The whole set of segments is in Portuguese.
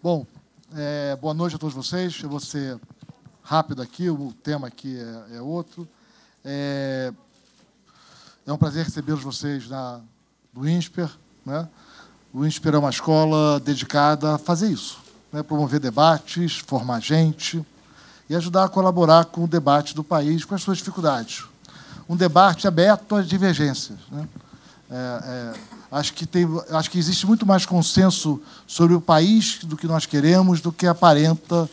Bom, boa noite a todos vocês. Eu vou ser rápido aqui, o tema aqui é outro. É um prazer recebê-los vocês do INSPER, né? O INSPER é uma escola dedicada a fazer isso, né? Promover debates, formar gente e ajudar a colaborar com o debate do país, com as suas dificuldades. Um debate aberto às divergências, né? Acho que existe muito mais consenso sobre o país do que nós queremos do que aparenta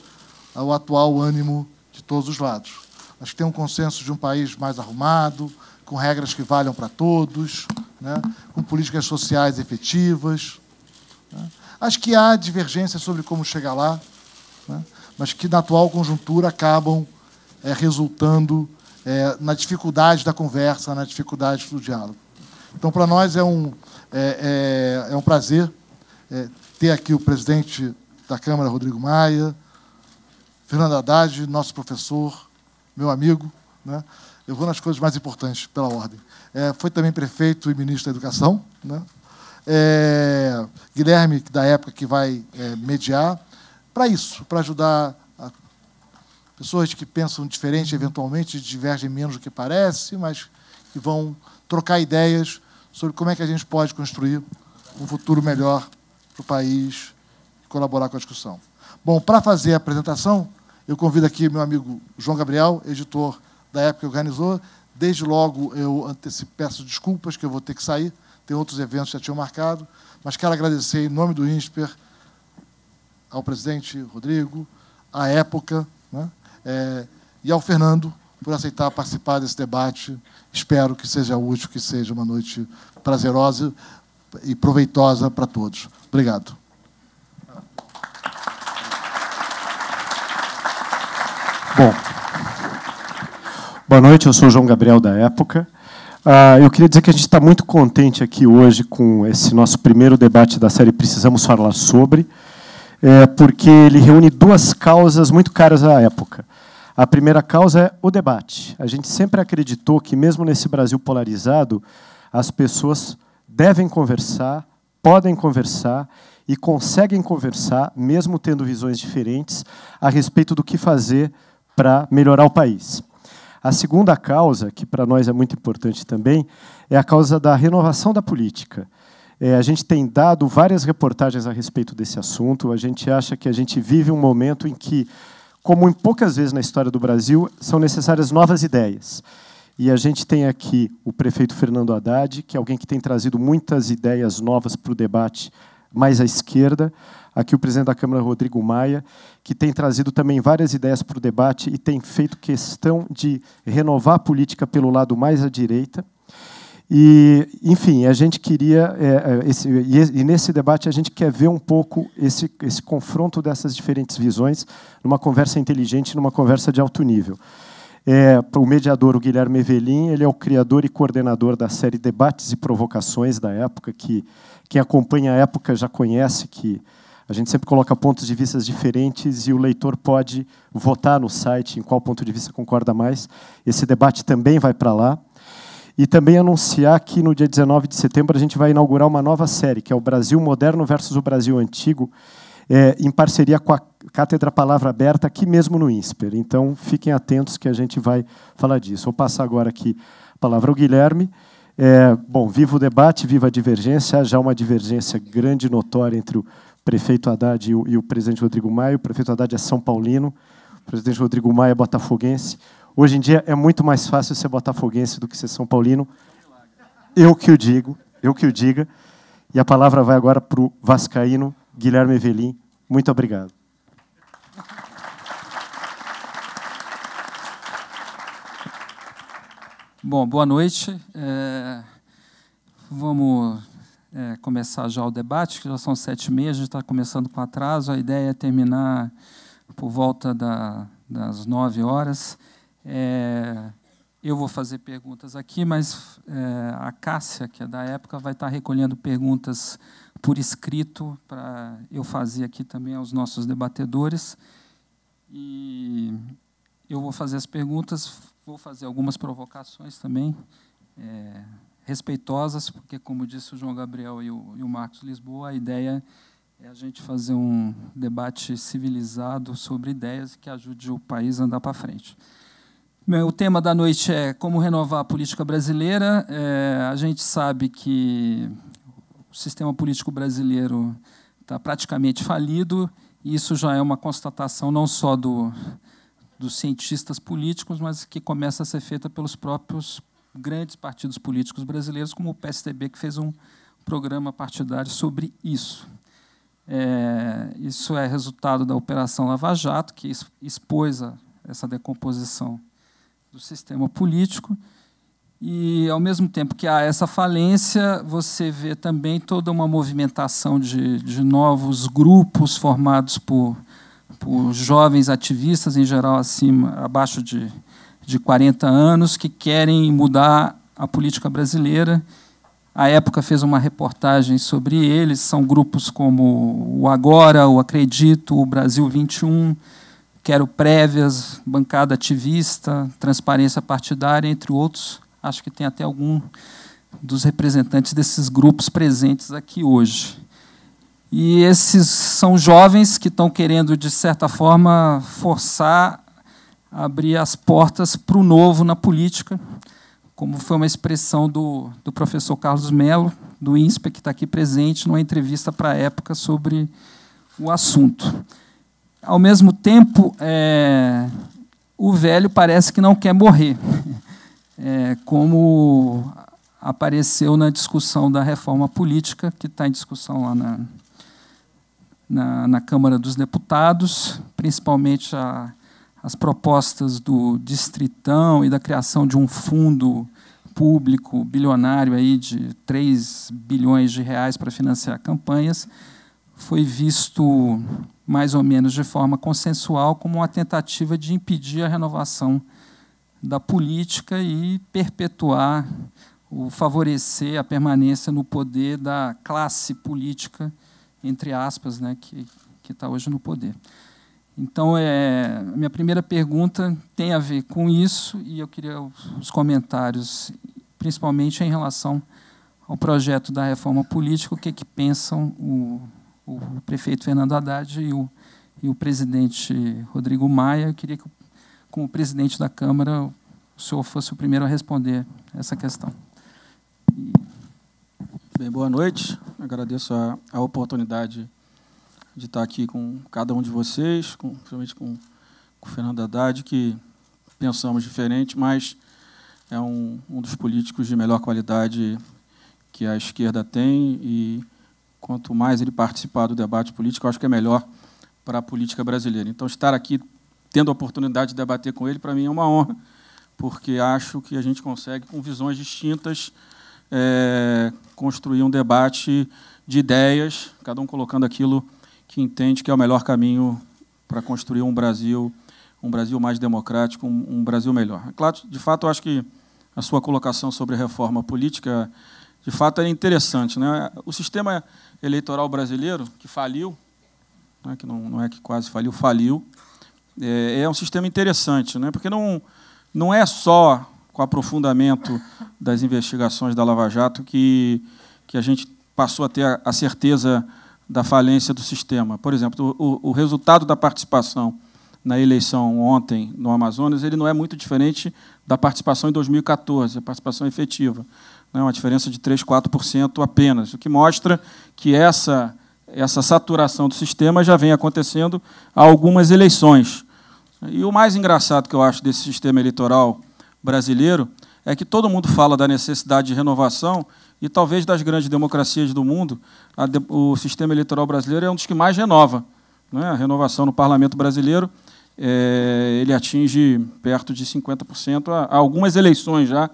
o atual ânimo de todos os lados. Acho que tem um consenso de um país mais arrumado, com regras que valham para todos, né? Com políticas sociais efetivas, né? Acho que há divergências sobre como chegar lá, né? Mas que, na atual conjuntura, acabam resultando na dificuldade da conversa, na dificuldade do diálogo. Então, para nós, é um prazer ter aqui o presidente da Câmara, Rodrigo Maia, Fernando Haddad, nosso professor, meu amigo, né? Eu vou nas coisas mais importantes, pela ordem. Foi também prefeito e ministro da Educação, né? Guilherme, da época, que vai mediar, para isso, para ajudar pessoas que pensam diferente, eventualmente, divergem menos do que parece, mas que vão trocar ideias sobre como é que a gente pode construir um futuro melhor para o país e colaborar com a discussão. Bom, para fazer a apresentação, eu convido aqui meu amigo João Gabriel, editor da época que organizou. Desde logo eu peço desculpas que eu vou ter que sair, tem outros eventos que já tinham marcado, mas quero agradecer em nome do INSPER ao presidente Rodrigo, à época, né? E ao Fernando, por aceitar participar desse debate. Espero que seja útil, que seja uma noite prazerosa e proveitosa para todos. Obrigado. Bom, boa noite, eu sou o João Gabriel da Época. Eu queria dizer que a gente está muito contente aqui hoje com esse nosso primeiro debate da série Precisamos Falar Sobre, porque ele reúne duas causas muito caras à época. A primeira causa é o debate. A gente sempre acreditou que, mesmo nesse Brasil polarizado, as pessoas devem conversar, podem conversar e conseguem conversar, mesmo tendo visões diferentes, a respeito do que fazer para melhorar o país. A segunda causa, que para nós é muito importante também, é a causa da renovação da política. A gente tem dado várias reportagens a respeito desse assunto. A gente acha que a gente vive um momento em que, como em poucas vezes na história do Brasil, são necessárias novas ideias. E a gente tem aqui o prefeito Fernando Haddad, que é alguém que tem trazido muitas ideias novas para o debate mais à esquerda. Aqui o presidente da Câmara, Rodrigo Maia, que tem trazido também várias ideias para o debate e tem feito questão de renovar a política pelo lado mais à direita. E, enfim, a gente queria, e nesse debate a gente quer ver um pouco esse confronto dessas diferentes visões numa conversa inteligente, numa conversa de alto nível. O mediador, o Guilherme Evelin, ele é o criador e coordenador da série Debates e Provocações da Época, que quem acompanha a Época já conhece, que a gente sempre coloca pontos de vista diferentes e o leitor pode votar no site em qual ponto de vista concorda mais. Esse debate também vai para lá. E também anunciar que no dia 19 de setembro a gente vai inaugurar uma nova série, que é o Brasil Moderno versus o Brasil Antigo, em parceria com a Cátedra Palavra Aberta, aqui mesmo no INSPER. Então, fiquem atentos que a gente vai falar disso. Vou passar agora aqui a palavra ao Guilherme. Bom, viva o debate, viva a divergência. Há já uma divergência grande e notória entre o prefeito Haddad e o presidente Rodrigo Maia. O prefeito Haddad é São Paulino, o presidente Rodrigo Maia é botafoguense. Hoje em dia é muito mais fácil ser botafoguense do que ser São Paulino. Eu que o diga. E a palavra vai agora para o vascaíno Guilherme Evelin. Muito obrigado. Bom, boa noite. Vamos começar já o debate, que já são 7h30, a gente está começando com atraso. A ideia é terminar por volta das 9 horas. Eu vou fazer perguntas aqui, mas a Cássia, que é da Época, vai estar recolhendo perguntas por escrito para eu fazer aqui também aos nossos debatedores. E eu vou fazer as perguntas, vou fazer algumas provocações também, respeitosas, porque, como disse o João Gabriel e o Marcos Lisboa, a ideia é a gente fazer um debate civilizado sobre ideias que ajude o país a andar para frente. Bem, o tema da noite é como renovar a política brasileira. A gente sabe que o sistema político brasileiro está praticamente falido, e isso já é uma constatação não só dos cientistas políticos, mas que começa a ser feita pelos próprios grandes partidos políticos brasileiros, como o PSDB, que fez um programa partidário sobre isso. Isso é resultado da Operação Lava Jato, que expôs essa decomposição do sistema político. E, ao mesmo tempo que há essa falência, você vê também toda uma movimentação de novos grupos formados por jovens ativistas, em geral abaixo de 40 anos, que querem mudar a política brasileira. A Época fez uma reportagem sobre eles. São grupos como o Agora, o Acredito, o Brasil 21, Quero Prévias, Bancada Ativista, Transparência Partidária, entre outros. Acho que tem até algum dos representantes desses grupos presentes aqui hoje. E esses são jovens que estão querendo, de certa forma, forçar a abrir as portas para o novo na política, como foi uma expressão do professor Carlos Mello, do INSPE, que está aqui presente, numa entrevista para a Época sobre o assunto. Ao mesmo tempo, o velho parece que não quer morrer, como apareceu na discussão da reforma política, que está em discussão lá na Câmara dos Deputados, principalmente as propostas do Distritão e da criação de um fundo público bilionário aí de 3 bilhões de reais para financiar campanhas, foi visto mais ou menos de forma consensual como uma tentativa de impedir a renovação da política e perpetuar ou favorecer a permanência no poder da classe política, entre aspas, né, que está hoje no poder. Então, a minha primeira pergunta tem a ver com isso, e eu queria os comentários, principalmente em relação ao projeto da reforma política, o que pensam o prefeito Fernando Haddad e o presidente Rodrigo Maia. Eu queria que, como presidente da Câmara, o senhor fosse o primeiro a responder essa questão. Bem, boa noite. Agradeço a oportunidade de estar aqui com cada um de vocês, principalmente com o Fernando Haddad, que pensamos diferente, mas é um dos políticos de melhor qualidade que a esquerda tem, e quanto mais ele participar do debate político, eu acho que é melhor para a política brasileira. Então, estar aqui, tendo a oportunidade de debater com ele, para mim é uma honra, porque acho que a gente consegue, com visões distintas, construir um debate de ideias, cada um colocando aquilo que entende que é o melhor caminho para construir um Brasil mais democrático, um Brasil melhor. Claro, de fato, eu acho que a sua colocação sobre reforma política, de fato, é interessante, né? O sistema eleitoral brasileiro, que faliu, né, que não é que quase faliu, faliu, é um sistema interessante, né? Porque não é só com o aprofundamento das investigações da Lava Jato que a gente passou a ter a certeza da falência do sistema. Por exemplo, o resultado da participação na eleição ontem no Amazonas, ele não é muito diferente da participação em 2014, a participação efetiva. Né, uma diferença de 3%, 4% apenas, o que mostra que essa saturação do sistema já vem acontecendo há algumas eleições. E o mais engraçado que eu acho desse sistema eleitoral brasileiro é que todo mundo fala da necessidade de renovação, e talvez das grandes democracias do mundo, o sistema eleitoral brasileiro é um dos que mais renova. Né? A renovação no parlamento brasileiro, ele atinge perto de 50%. Há algumas eleições já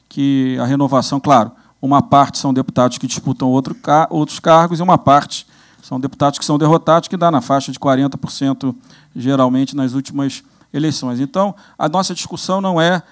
que a renovação, claro, uma parte são deputados que disputam outros cargos, e uma parte são deputados que são derrotados, que dá na faixa de 40%, geralmente, nas últimas eleições. Então, a nossa discussão não é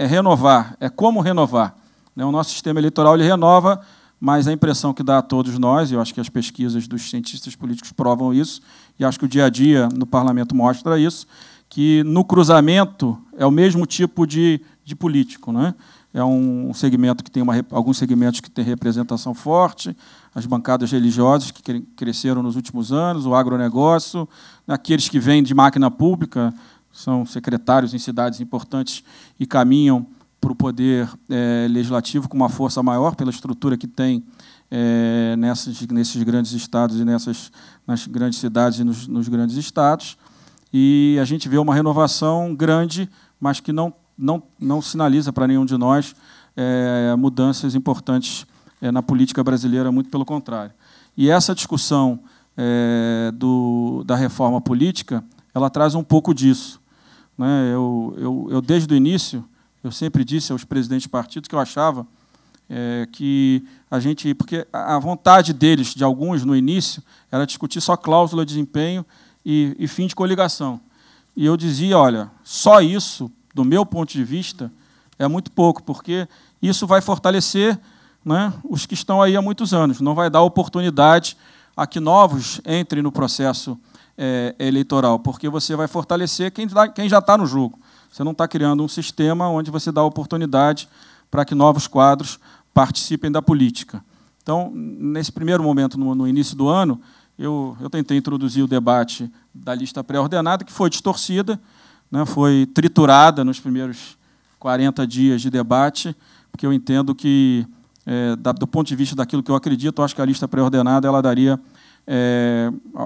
renovar, é como renovar. O nosso sistema eleitoral ele renova, mas a impressão que dá a todos nós, e eu acho que as pesquisas dos cientistas políticos provam isso, e acho que o dia a dia no parlamento mostra isso, que no cruzamento é o mesmo tipo de político, né? é um segmento que tem alguns segmentos que têm representação forte, as bancadas religiosas que cresceram nos últimos anos, o agronegócio, aqueles que vêm de máquina pública, são secretários em cidades importantes e caminham para o poder legislativo com uma força maior pela estrutura que tem nesses grandes estados e nas grandes cidades e nos grandes estados. E a gente vê uma renovação grande, mas que não sinaliza para nenhum de nós mudanças importantes na política brasileira, muito pelo contrário. E essa discussão da reforma política, ela traz um pouco disso, né? Eu, desde o início, eu sempre disse aos presidentes de partidos que eu achava que a gente... Porque a vontade deles, de alguns, no início, era discutir só cláusula de desempenho e fim de coligação. E eu dizia, olha, só isso, do meu ponto de vista, é muito pouco, porque isso vai fortalecer, né, os que estão aí há muitos anos, não vai dar oportunidade a que novos entrem no processo eleitoral, porque você vai fortalecer quem já está no jogo. Você não está criando um sistema onde você dá oportunidade para que novos quadros participem da política. Então, nesse primeiro momento, no início do ano, eu tentei introduzir o debate da lista pré-ordenada, que foi distorcida, né, foi triturada nos primeiros 40 dias de debate, porque eu entendo que, do ponto de vista daquilo que eu acredito, eu acho que a lista pré-ordenada ela daria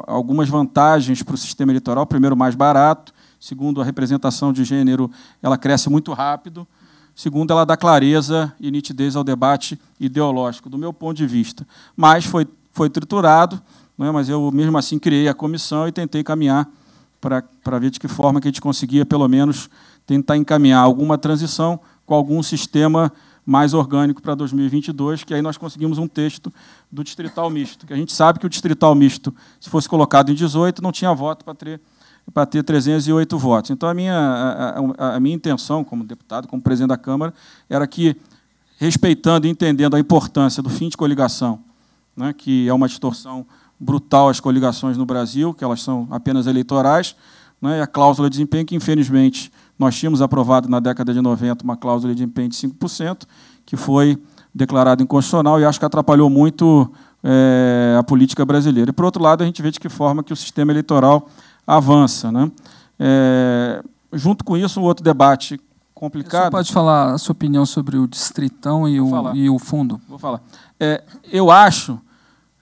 algumas vantagens para o sistema eleitoral. Primeiro, mais barato. Segundo, a representação de gênero ela cresce muito rápido. Segundo, ela dá clareza e nitidez ao debate ideológico, do meu ponto de vista. Mas foi triturado, né, mas eu, mesmo assim, criei a comissão e tentei caminhar para ver de que forma que a gente conseguia, pelo menos, tentar encaminhar alguma transição com algum sistema mais orgânico para 2022, que aí nós conseguimos um texto do distrital misto, que a gente sabe que o distrital misto, se fosse colocado em 18, não tinha voto para ter 308 votos. Então, a minha intenção, como deputado, como presidente da Câmara, era que, respeitando e entendendo a importância do fim de coligação, né, que é uma distorção brutal às coligações no Brasil, que elas são apenas eleitorais, né, e a cláusula de desempenho, que, infelizmente, nós tínhamos aprovado na década de 90 uma cláusula de desempenho de 5%, que foi declarada inconstitucional e acho que atrapalhou muito a política brasileira. E, por outro lado, a gente vê de que forma que o sistema eleitoral avança, né? Junto com isso, um outro debate complicado... Você pode falar a sua opinião sobre o distritão e o fundo? Vou falar. Eu acho,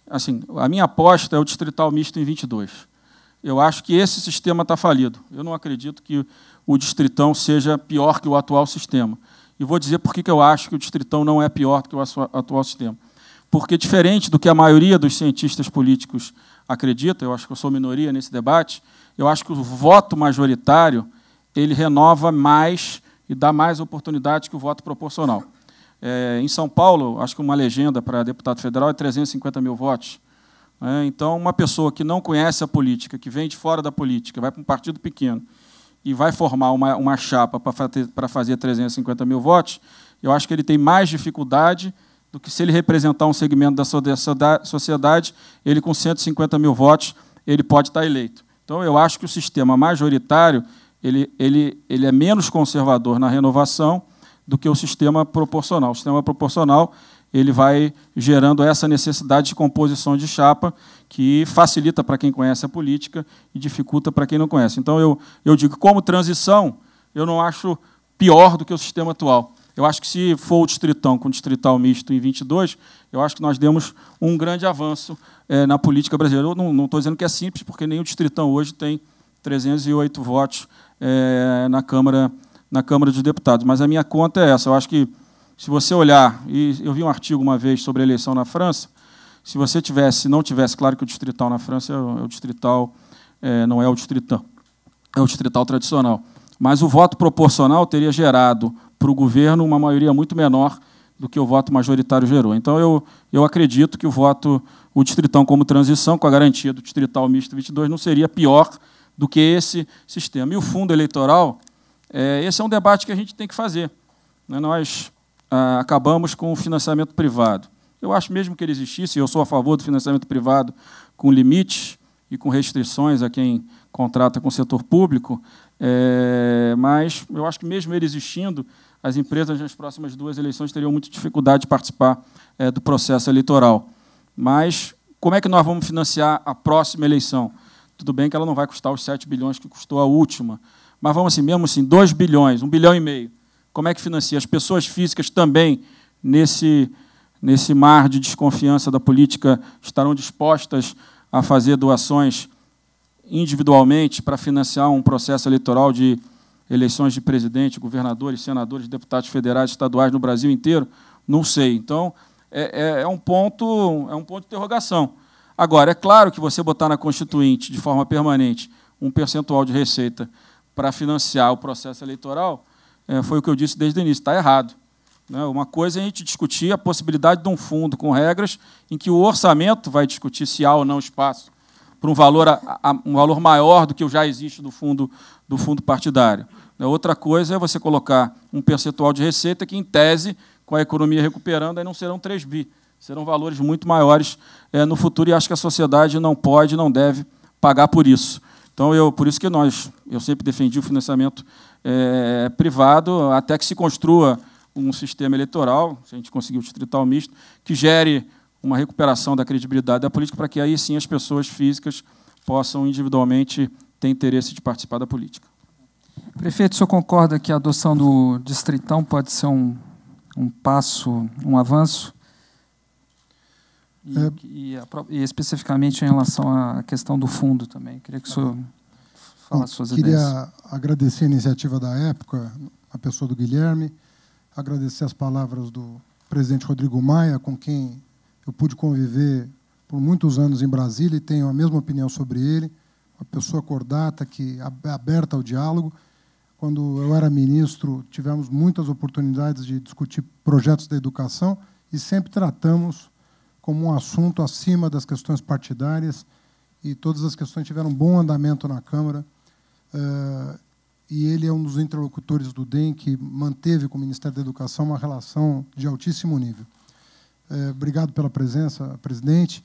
assim, a minha aposta é o distrital misto em 22. Eu acho que esse sistema está falido. Eu não acredito que o distritão seja pior que o atual sistema. E vou dizer por que eu acho que o distritão não é pior do que o atual sistema. Porque, diferente do que a maioria dos cientistas políticos acredita, eu acho que eu sou minoria nesse debate, eu acho que o voto majoritário ele renova mais e dá mais oportunidade que o voto proporcional. Em São Paulo, acho que uma legenda para deputado federal é 350 mil votos. Então, uma pessoa que não conhece a política, que vem de fora da política, vai para um partido pequeno e vai formar uma chapa para fazer 350 mil votos, eu acho que ele tem mais dificuldade do que se ele representar um segmento da sociedade, ele com 150 mil votos, ele pode estar eleito. Então, eu acho que o sistema majoritário ele é menos conservador na renovação do que o sistema proporcional. O sistema proporcional ele vai gerando essa necessidade de composição de chapa que facilita para quem conhece a política e dificulta para quem não conhece. Então, eu digo, como transição, eu não acho pior do que o sistema atual. Eu acho que, se for o distritão com o distrital misto em 22, eu acho que nós demos um grande avanço na política brasileira. Eu não estou dizendo que é simples, porque nem o distritão hoje tem 308 votos na Câmara dos Deputados. Mas a minha conta é essa. Eu acho que, se você olhar, e eu vi um artigo uma vez sobre a eleição na França, se você não tivesse, claro que o distrital na França é o distrital, não é o distritão, é o distrital tradicional, mas o voto proporcional teria gerado para o governo uma maioria muito menor do que o voto majoritário gerou. Então, eu acredito que o distritão como transição, com a garantia do distrital misto 22, não seria pior do que esse sistema. E o fundo eleitoral, esse é um debate que a gente tem que fazer. Nós acabamos com o financiamento privado. Eu acho mesmo que ele existisse, eu sou a favor do financiamento privado com limites e com restrições a quem contrata com o setor público, mas eu acho que, mesmo ele existindo, as empresas nas próximas 2 eleições teriam muita dificuldade de participar do processo eleitoral. Mas como é que nós vamos financiar a próxima eleição? Tudo bem que ela não vai custar os 7 bilhões que custou a última, mas vamos assim, mesmo assim, 2 bilhões, 1,5 bilhão. Como é que financia? As pessoas físicas também, nesse mar de desconfiança da política, estarão dispostas a fazer doações individualmente para financiar um processo eleitoral de eleições de presidente, governadores, senadores, deputados federais, estaduais no Brasil inteiro? Não sei. Então, é um ponto de interrogação. Agora, é claro que você botar na Constituinte, de forma permanente, um percentual de receita para financiar o processo eleitoral, foi o que eu disse desde o início, está errado. Uma coisa é a gente discutir a possibilidade de um fundo com regras em que o orçamento vai discutir se há ou não espaço para um valor maior do que já existe do fundo partidário. Outra coisa é você colocar um percentual de receita que, em tese, com a economia recuperando, aí não serão 3 bi, serão valores muito maiores no futuro, e acho que a sociedade não pode, não deve pagar por isso. Então, por isso que eu sempre defendi o financiamento privado, até que se construa um sistema eleitoral, se a gente conseguir o distrital misto, que gere uma recuperação da credibilidade da política, para que aí sim as pessoas físicas possam individualmente ter interesse de participar da política. Prefeito, o senhor concorda que a adoção do distritão pode ser um passo, um avanço? E especificamente em relação à questão do fundo também. Queria que o senhor falasse suas ideias. Queria agradecer a iniciativa da época, a pessoa do Guilherme, agradecer as palavras do presidente Rodrigo Maia, com quem eu pude conviver por muitos anos em Brasília e tenho a mesma opinião sobre ele, uma pessoa cordata, que é aberta ao diálogo. Quando eu era ministro, tivemos muitas oportunidades de discutir projetos da educação e sempre tratamos como um assunto acima das questões partidárias, e todas as questões tiveram bom andamento na Câmara. E ele é um dos interlocutores do DEM que manteve com o Ministério da Educação uma relação de altíssimo nível. Obrigado pela presença, presidente.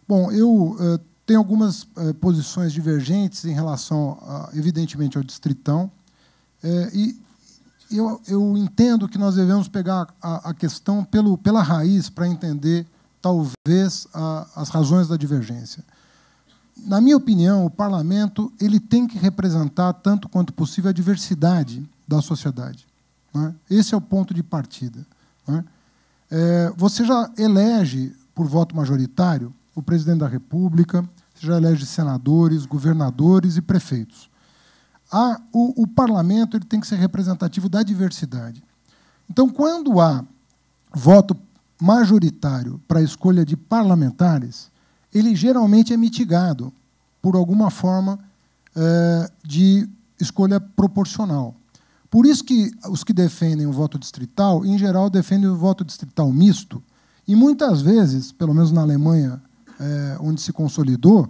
Bom, eu tenho algumas posições divergentes em relação, evidentemente, ao distritão, e eu entendo que nós devemos pegar a questão pela raiz para entender, talvez, as razões da divergência. Na minha opinião, o parlamento ele tem que representar, tanto quanto possível, a diversidade da sociedade. Né? Esse é o ponto de partida. Né? Você já elege, por voto majoritário, o presidente da República, você já elege senadores, governadores e prefeitos. O parlamento ele tem que ser representativo da diversidade. Então, quando há voto majoritário para a escolha de parlamentares, ele geralmente é mitigado por alguma forma de escolha proporcional. Por isso que os que defendem o voto distrital, em geral, defendem o voto distrital misto, e muitas vezes, pelo menos na Alemanha, onde se consolidou,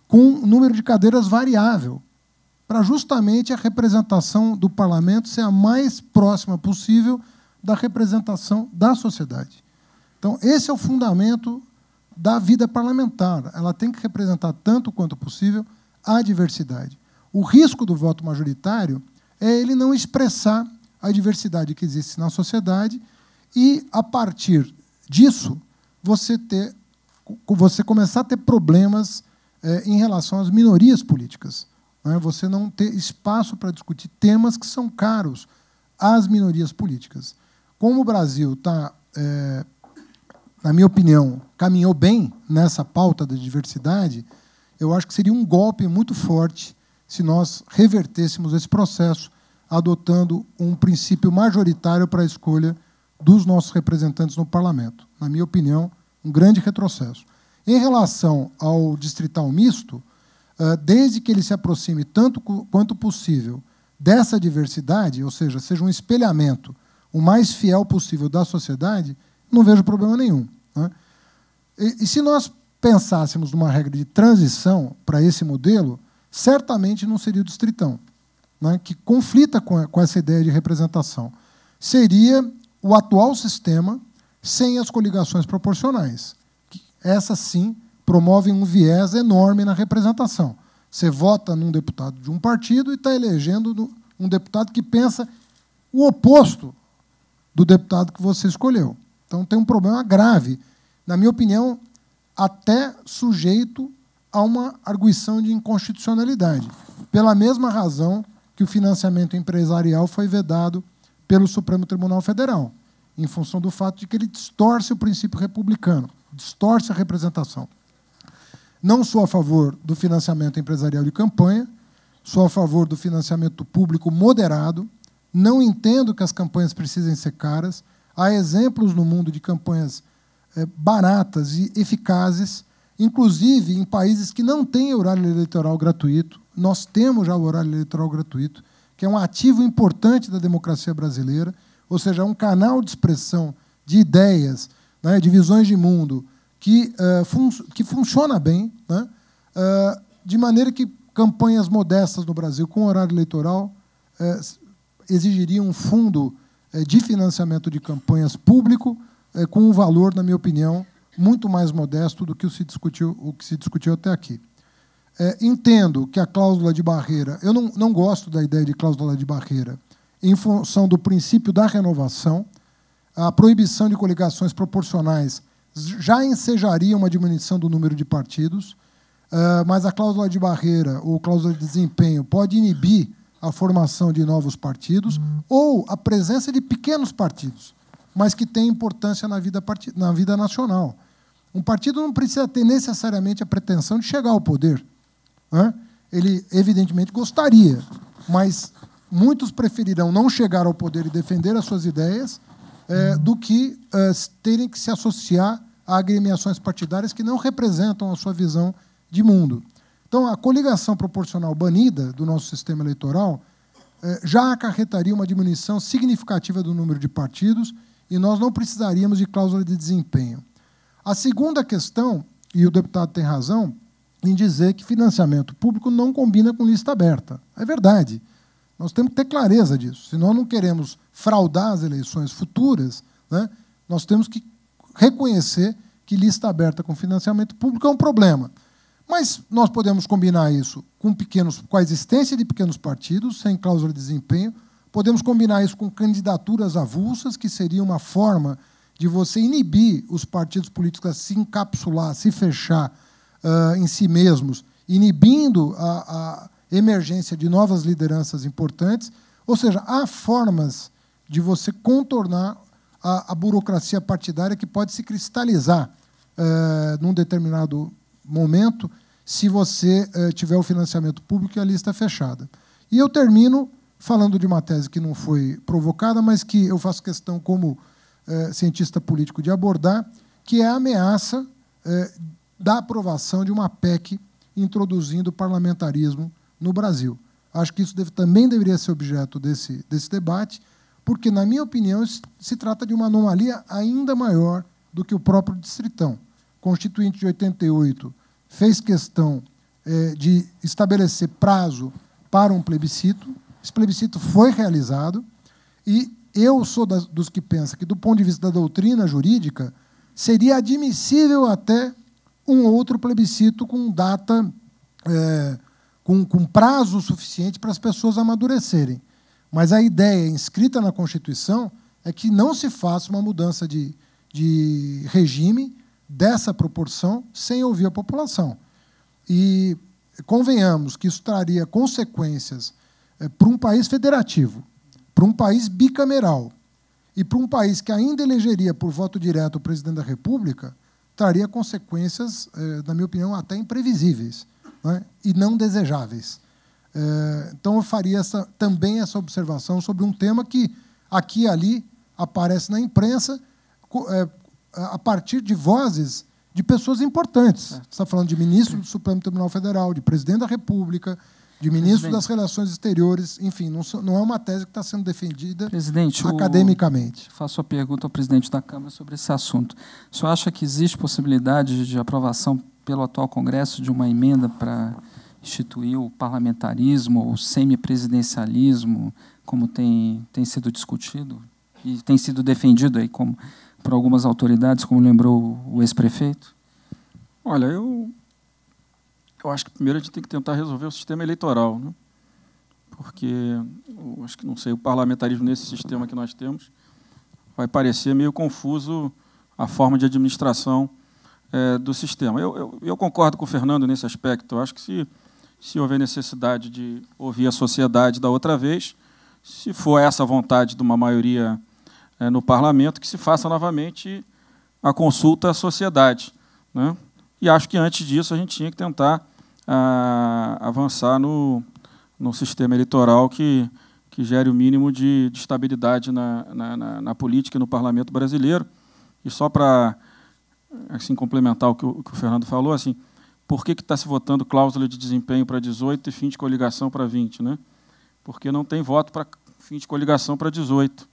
com um número de cadeiras variável, para justamente a representação do parlamento ser a mais próxima possível da representação da sociedade. Então, esse é o fundamento da vida parlamentar. Ela tem que representar, tanto quanto possível, a diversidade. O risco do voto majoritário é ele não expressar a diversidade que existe na sociedade e, a partir disso, você começar a ter problemas em relação às minorias políticas. Né? Você não ter espaço para discutir temas que são caros às minorias políticas. Como o Brasil está, na minha opinião, caminhou bem nessa pauta da diversidade, eu acho que seria um golpe muito forte se nós revertêssemos esse processo, adotando um princípio majoritário para a escolha dos nossos representantes no parlamento. Na minha opinião, um grande retrocesso. Em relação ao distrital misto, desde que ele se aproxime tanto quanto possível dessa diversidade, ou seja um espelhamento o mais fiel possível da sociedade, não vejo problema nenhum. Né? E se nós pensássemos numa regra de transição para esse modelo, certamente não seria o distritão, né, que conflita com essa ideia de representação. Seria o atual sistema sem as coligações proporcionais. Essas, sim, promovem um viés enorme na representação. Você vota num deputado de um partido e está elegendo um deputado que pensa o oposto do deputado que você escolheu. Então, tem um problema grave, na minha opinião, até sujeito a uma arguição de inconstitucionalidade, pela mesma razão que o financiamento empresarial foi vedado pelo Supremo Tribunal Federal, em função do fato de que ele distorce o princípio republicano, distorce a representação. Não sou a favor do financiamento empresarial de campanha, sou a favor do financiamento público moderado, não entendo que as campanhas precisem ser caras. Há exemplos no mundo de campanhas baratas e eficazes, inclusive em países que não têm horário eleitoral gratuito. Nós temos já o horário eleitoral gratuito, que é um ativo importante da democracia brasileira, ou seja, um canal de expressão de ideias, né, de visões de mundo, que funciona bem, né, de maneira que campanhas modestas no Brasil, com horário eleitoral, exigiriam um fundo de financiamento de campanhas público, com um valor, na minha opinião, muito mais modesto do que o que se discutiu até aqui. Entendo que a cláusula de barreira... Eu não gosto da ideia de cláusula de barreira em função do princípio da renovação. A proibição de coligações proporcionais já ensejaria uma diminuição do número de partidos, mas a cláusula de barreira ou cláusula de desempenho pode inibir a formação de novos partidos ou a presença de pequenos partidos, mas que têm importância na vida nacional. Um partido não precisa ter necessariamente a pretensão de chegar ao poder, né? Ele, evidentemente, gostaria, mas muitos preferirão não chegar ao poder e defender as suas ideias do que terem que se associar a agremiações partidárias que não representam a sua visão de mundo. Então, a coligação proporcional banida do nosso sistema eleitoral já acarretaria uma diminuição significativa do número de partidos e nós não precisaríamos de cláusula de desempenho. A segunda questão, e o deputado tem razão, em dizer que financiamento público não combina com lista aberta. É verdade. Nós temos que ter clareza disso. Se nós não queremos fraudar as eleições futuras, né, nós temos que reconhecer que lista aberta com financiamento público é um problema. Mas nós podemos combinar isso com a existência de pequenos partidos, sem cláusula de desempenho, podemos combinar isso com candidaturas avulsas, que seria uma forma de você inibir os partidos políticos a se encapsular, a se fechar em si mesmos, inibindo a emergência de novas lideranças importantes. Ou seja, há formas de você contornar a burocracia partidária que pode se cristalizar num determinado momento, se você tiver o financiamento público e a lista fechada. E eu termino falando de uma tese que não foi provocada, mas que eu faço questão, como cientista político, de abordar, que é a ameaça da aprovação de uma PEC introduzindo o parlamentarismo no Brasil. Acho que isso também deveria ser objeto desse debate, porque, na minha opinião, se trata de uma anomalia ainda maior do que o próprio Distritão. Constituinte de 88 fez questão de estabelecer prazo para um plebiscito. Esse plebiscito foi realizado e eu sou dos que pensam que, do ponto de vista da doutrina jurídica, seria admissível até um outro plebiscito com data, com prazo suficiente para as pessoas amadurecerem. Mas a ideia inscrita na Constituição é que não se faça uma mudança de regime dessa proporção sem ouvir a população. E convenhamos que isso traria consequências para um país federativo, para um país bicameral e para um país que ainda elegeria por voto direto o presidente da República, traria consequências, na minha opinião, até imprevisíveis, né, e não desejáveis. Então, eu faria também essa observação sobre um tema que, aqui e ali, aparece na imprensa a partir de vozes de pessoas importantes. Você está falando de ministro do Supremo Tribunal Federal, de presidente da República, de ministro das Relações Exteriores, enfim, não é uma tese que está sendo defendida academicamente. Faço a pergunta ao presidente da Câmara sobre esse assunto. O senhor acha que existe possibilidade de aprovação pelo atual Congresso de uma emenda para instituir o parlamentarismo, o semipresidencialismo, como tem sido discutido e tem sido defendido aí por algumas autoridades, como lembrou o ex-prefeito? Olha, eu acho que primeiro a gente tem que tentar resolver o sistema eleitoral, né? Porque, acho que, não sei, o parlamentarismo nesse sistema que nós temos, vai parecer meio confuso a forma de administração do sistema. Eu concordo com o Fernando nesse aspecto. Eu acho que se houver necessidade de ouvir a sociedade da outra vez, se for essa a vontade de uma maioria no parlamento, que se faça novamente a consulta à sociedade, né? E acho que, antes disso, a gente tinha que tentar avançar no sistema eleitoral que gere o mínimo de estabilidade na política e no parlamento brasileiro. E só para assim, complementar o que o Fernando falou, assim, por que está se votando cláusula de desempenho para 18 e fim de coligação para 20? Né? Porque não tem voto para fim de coligação para 18.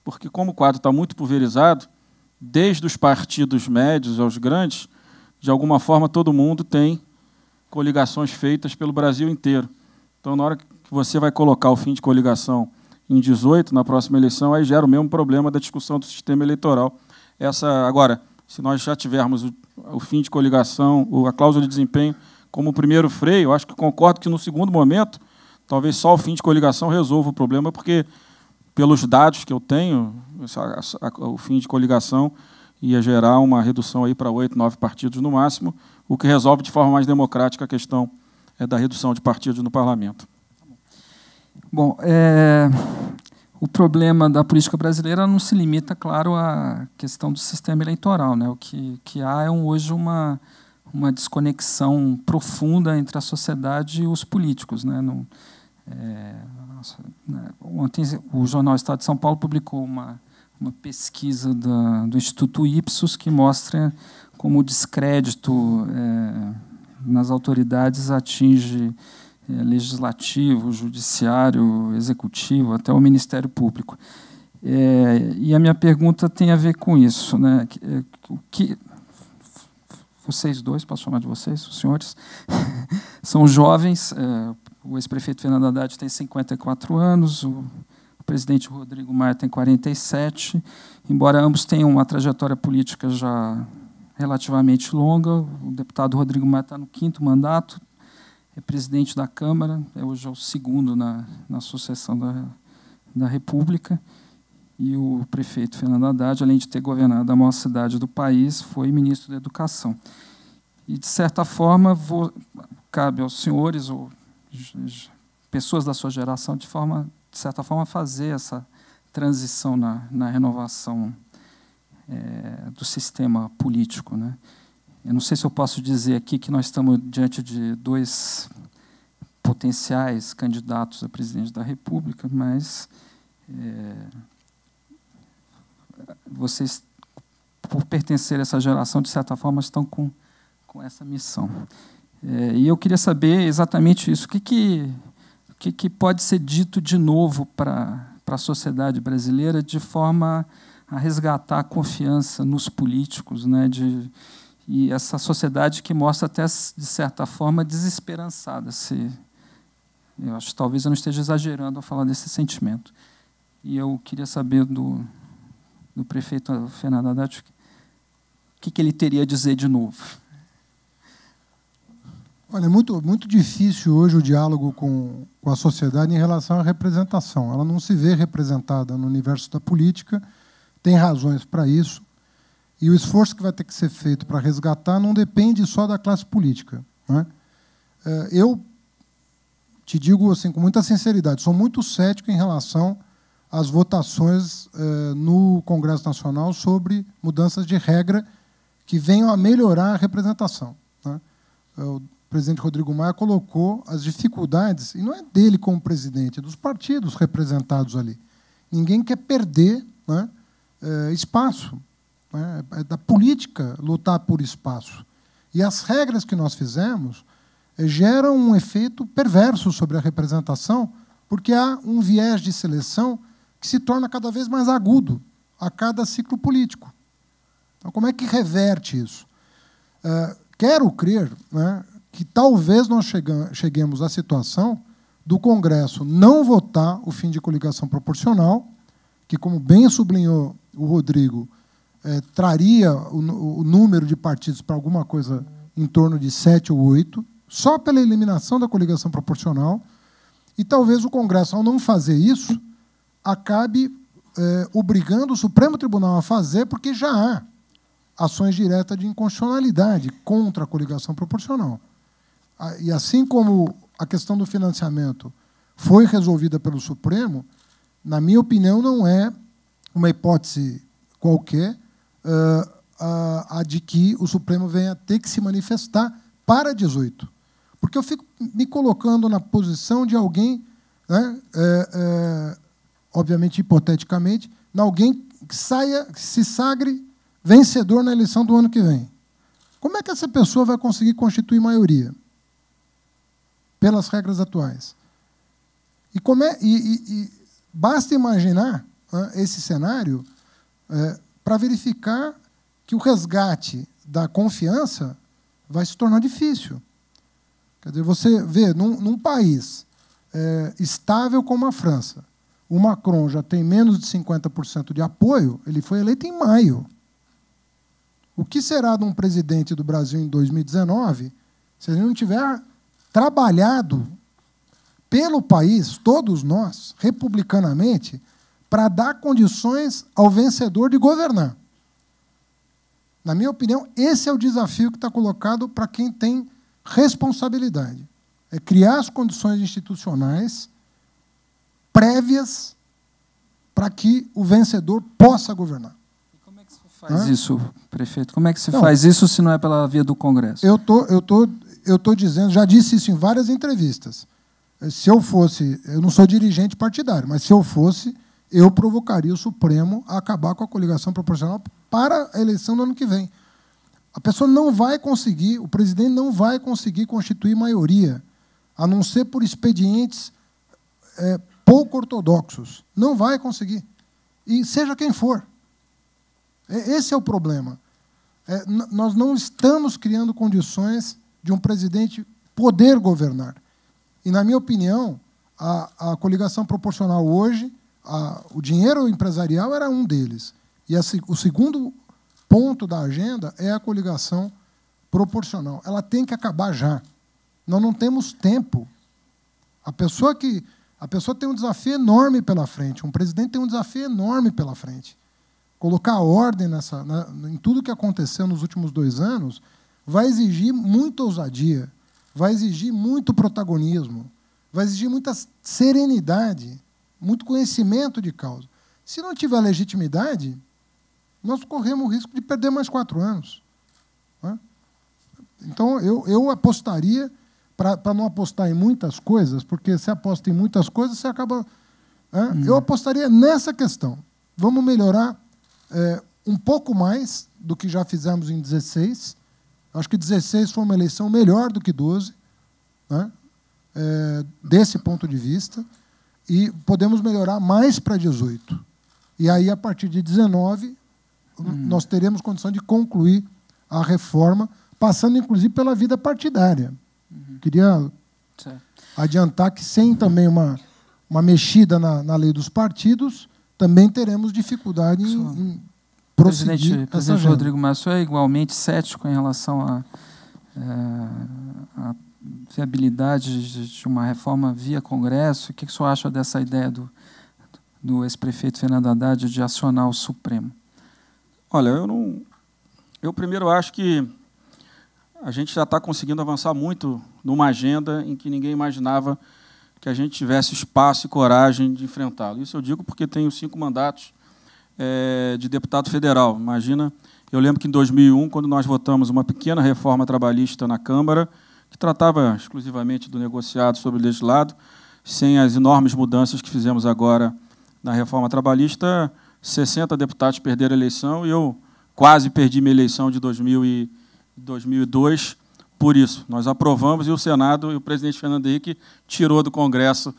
Porque, como o quadro está muito pulverizado, desde os partidos médios aos grandes, de alguma forma todo mundo tem coligações feitas pelo Brasil inteiro. Então, na hora que você vai colocar o fim de coligação em 18, na próxima eleição, aí gera o mesmo problema da discussão do sistema eleitoral. Agora, se nós já tivermos o fim de coligação, a cláusula de desempenho como primeiro freio, eu acho que concordo que, no segundo momento, talvez só o fim de coligação resolva o problema, porque, pelos dados que eu tenho, o fim de coligação ia gerar uma redução aí para 8, 9 partidos no máximo, o que resolve de forma mais democrática a questão da redução de partidos no parlamento. Bom, o problema da política brasileira não se limita, claro, à questão do sistema eleitoral, né? O que há hoje uma desconexão profunda entre a sociedade e os políticos, né? Ontem o jornal Estado de São Paulo publicou uma pesquisa do Instituto Ipsos que mostra como o descrédito nas autoridades atinge legislativo, judiciário, executivo, até o Ministério Público. E a minha pergunta tem a ver com isso, né? Vocês dois, posso chamar de vocês, os senhores, são jovens. O ex-prefeito Fernando Haddad tem 54 anos, o presidente Rodrigo Maia tem 47, embora ambos tenham uma trajetória política já relativamente longa. O deputado Rodrigo Maia está no 5º mandato, é presidente da Câmara, hoje é o 2º na sucessão da República, e o prefeito Fernando Haddad, além de ter governado a maior cidade do país, foi ministro da Educação. E, de certa forma, cabe aos senhores, ou pessoas da sua geração, de certa forma, fazer essa transição na renovação do sistema político, né? Eu não sei se eu posso dizer aqui que nós estamos diante de 2 potenciais candidatos a presidente da República, mas vocês, por pertencer a essa geração, de certa forma, estão com essa missão. E eu queria saber exatamente isso. O que pode ser dito de novo para a sociedade brasileira de forma a resgatar a confiança nos políticos, né? E essa sociedade que mostra até, de certa forma, desesperançada. Eu acho que talvez eu não esteja exagerando ao falar desse sentimento. E eu queria saber do prefeito Fernando Haddad o que ele teria a dizer de novo. Olha, é muito difícil hoje o diálogo com a sociedade em relação à representação. Ela não se vê representada no universo da política, tem razões para isso. E o esforço que vai ter que ser feito para resgatar não depende só da classe política, né? Eu te digo assim, com muita sinceridade, sou muito cético em relação às votações no Congresso Nacional sobre mudanças de regra que venham a melhorar a representação, né? O presidente Rodrigo Maia colocou as dificuldades, e não é dele como presidente, é dos partidos representados ali. Ninguém quer perder, né, espaço. É da política lutar por espaço. E as regras que nós fizemos geram um efeito perverso sobre a representação, porque há um viés de seleção que se torna cada vez mais agudo a cada ciclo político. Então, como é que reverte isso? Quero crer, né, que talvez nós cheguemos à situação do Congresso não votar o fim de coligação proporcional, que, como bem sublinhou o Rodrigo, traria o número de partidos para alguma coisa em torno de 7 ou 8, só pela eliminação da coligação proporcional, e talvez o Congresso, ao não fazer isso, acabe obrigando o Supremo Tribunal a fazer, porque já há ações diretas de inconstitucionalidade contra a coligação proporcional. E assim como a questão do financiamento foi resolvida pelo Supremo, na minha opinião, não é uma hipótese qualquer a de que o Supremo venha ter que se manifestar para 18. Porque eu fico me colocando na posição de alguém, né, obviamente, hipoteticamente, de alguém que se sagre vencedor na eleição do ano que vem. Como é que essa pessoa vai conseguir constituir maioria? Pelas regras atuais. E basta imaginar esse cenário para verificar que o resgate da confiança vai se tornar difícil. Quer dizer, você vê, num país estável como a França, o Macron já tem menos de 50% de apoio, ele foi eleito em maio. O que será de um presidente do Brasil em 2019 se ele não tiver trabalhado pelo país, todos nós, republicanamente, para dar condições ao vencedor de governar? Na minha opinião, esse é o desafio que está colocado para quem tem responsabilidade. É criar as condições institucionais prévias para que o vencedor possa governar. E como é que se faz isso, prefeito? Como é que se faz isso se não é pela via do Congresso? Eu tô dizendo, já disse isso em várias entrevistas. Se eu fosse, eu não sou dirigente partidário, mas se eu fosse, eu provocaria o Supremo a acabar com a coligação proporcional para a eleição do ano que vem. A pessoa não vai conseguir, o presidente não vai conseguir constituir maioria, a não ser por expedientes pouco ortodoxos. Não vai conseguir. E seja quem for. Esse é o problema. Nós não estamos criando condições de um presidente poder governar. E, na minha opinião, a coligação proporcional hoje, o dinheiro empresarial era um deles. E o segundo ponto da agenda é a coligação proporcional. Ela tem que acabar já. Nós não temos tempo. A pessoa tem um desafio enorme pela frente. Um presidente tem um desafio enorme pela frente. Colocar ordem em tudo que aconteceu nos últimos 2 anos vai exigir muita ousadia, vai exigir muito protagonismo, vai exigir muita serenidade, muito conhecimento de causa. Se não tiver legitimidade, nós corremos o risco de perder mais 4 anos. Então, eu apostaria, para não apostar em muitas coisas, porque se aposta em muitas coisas, você acaba... Eu apostaria nessa questão. Vamos melhorar um pouco mais do que já fizemos em 16. Acho que 16 foi uma eleição melhor do que 12, desse ponto de vista, e podemos melhorar mais para 18. E aí, a partir de 19, nós teremos condição de concluir a reforma, passando, inclusive, pela vida partidária. Queria adiantar que, sem também uma mexida na lei dos partidos, também teremos dificuldade em prosseguir Presidente Rodrigo Maia, é igualmente cético em relação à viabilidade de uma reforma via Congresso? O que o senhor acha dessa ideia do ex-prefeito Fernando Haddad de acionar o Supremo? Olha, eu primeiro acho que a gente já está conseguindo avançar muito numa agenda em que ninguém imaginava que a gente tivesse espaço e coragem de enfrentá-lo. Isso eu digo porque tenho 5 mandatos de deputado federal. Imagina, eu lembro que em 2001, quando nós votamos uma pequena reforma trabalhista na Câmara, que tratava exclusivamente do negociado sobre o legislado, sem as enormes mudanças que fizemos agora na reforma trabalhista, 60 deputados perderam a eleição e eu quase perdi minha eleição de 2002 por isso. Nós aprovamos e o Senado e o presidente Fernando Henrique tirou do Congresso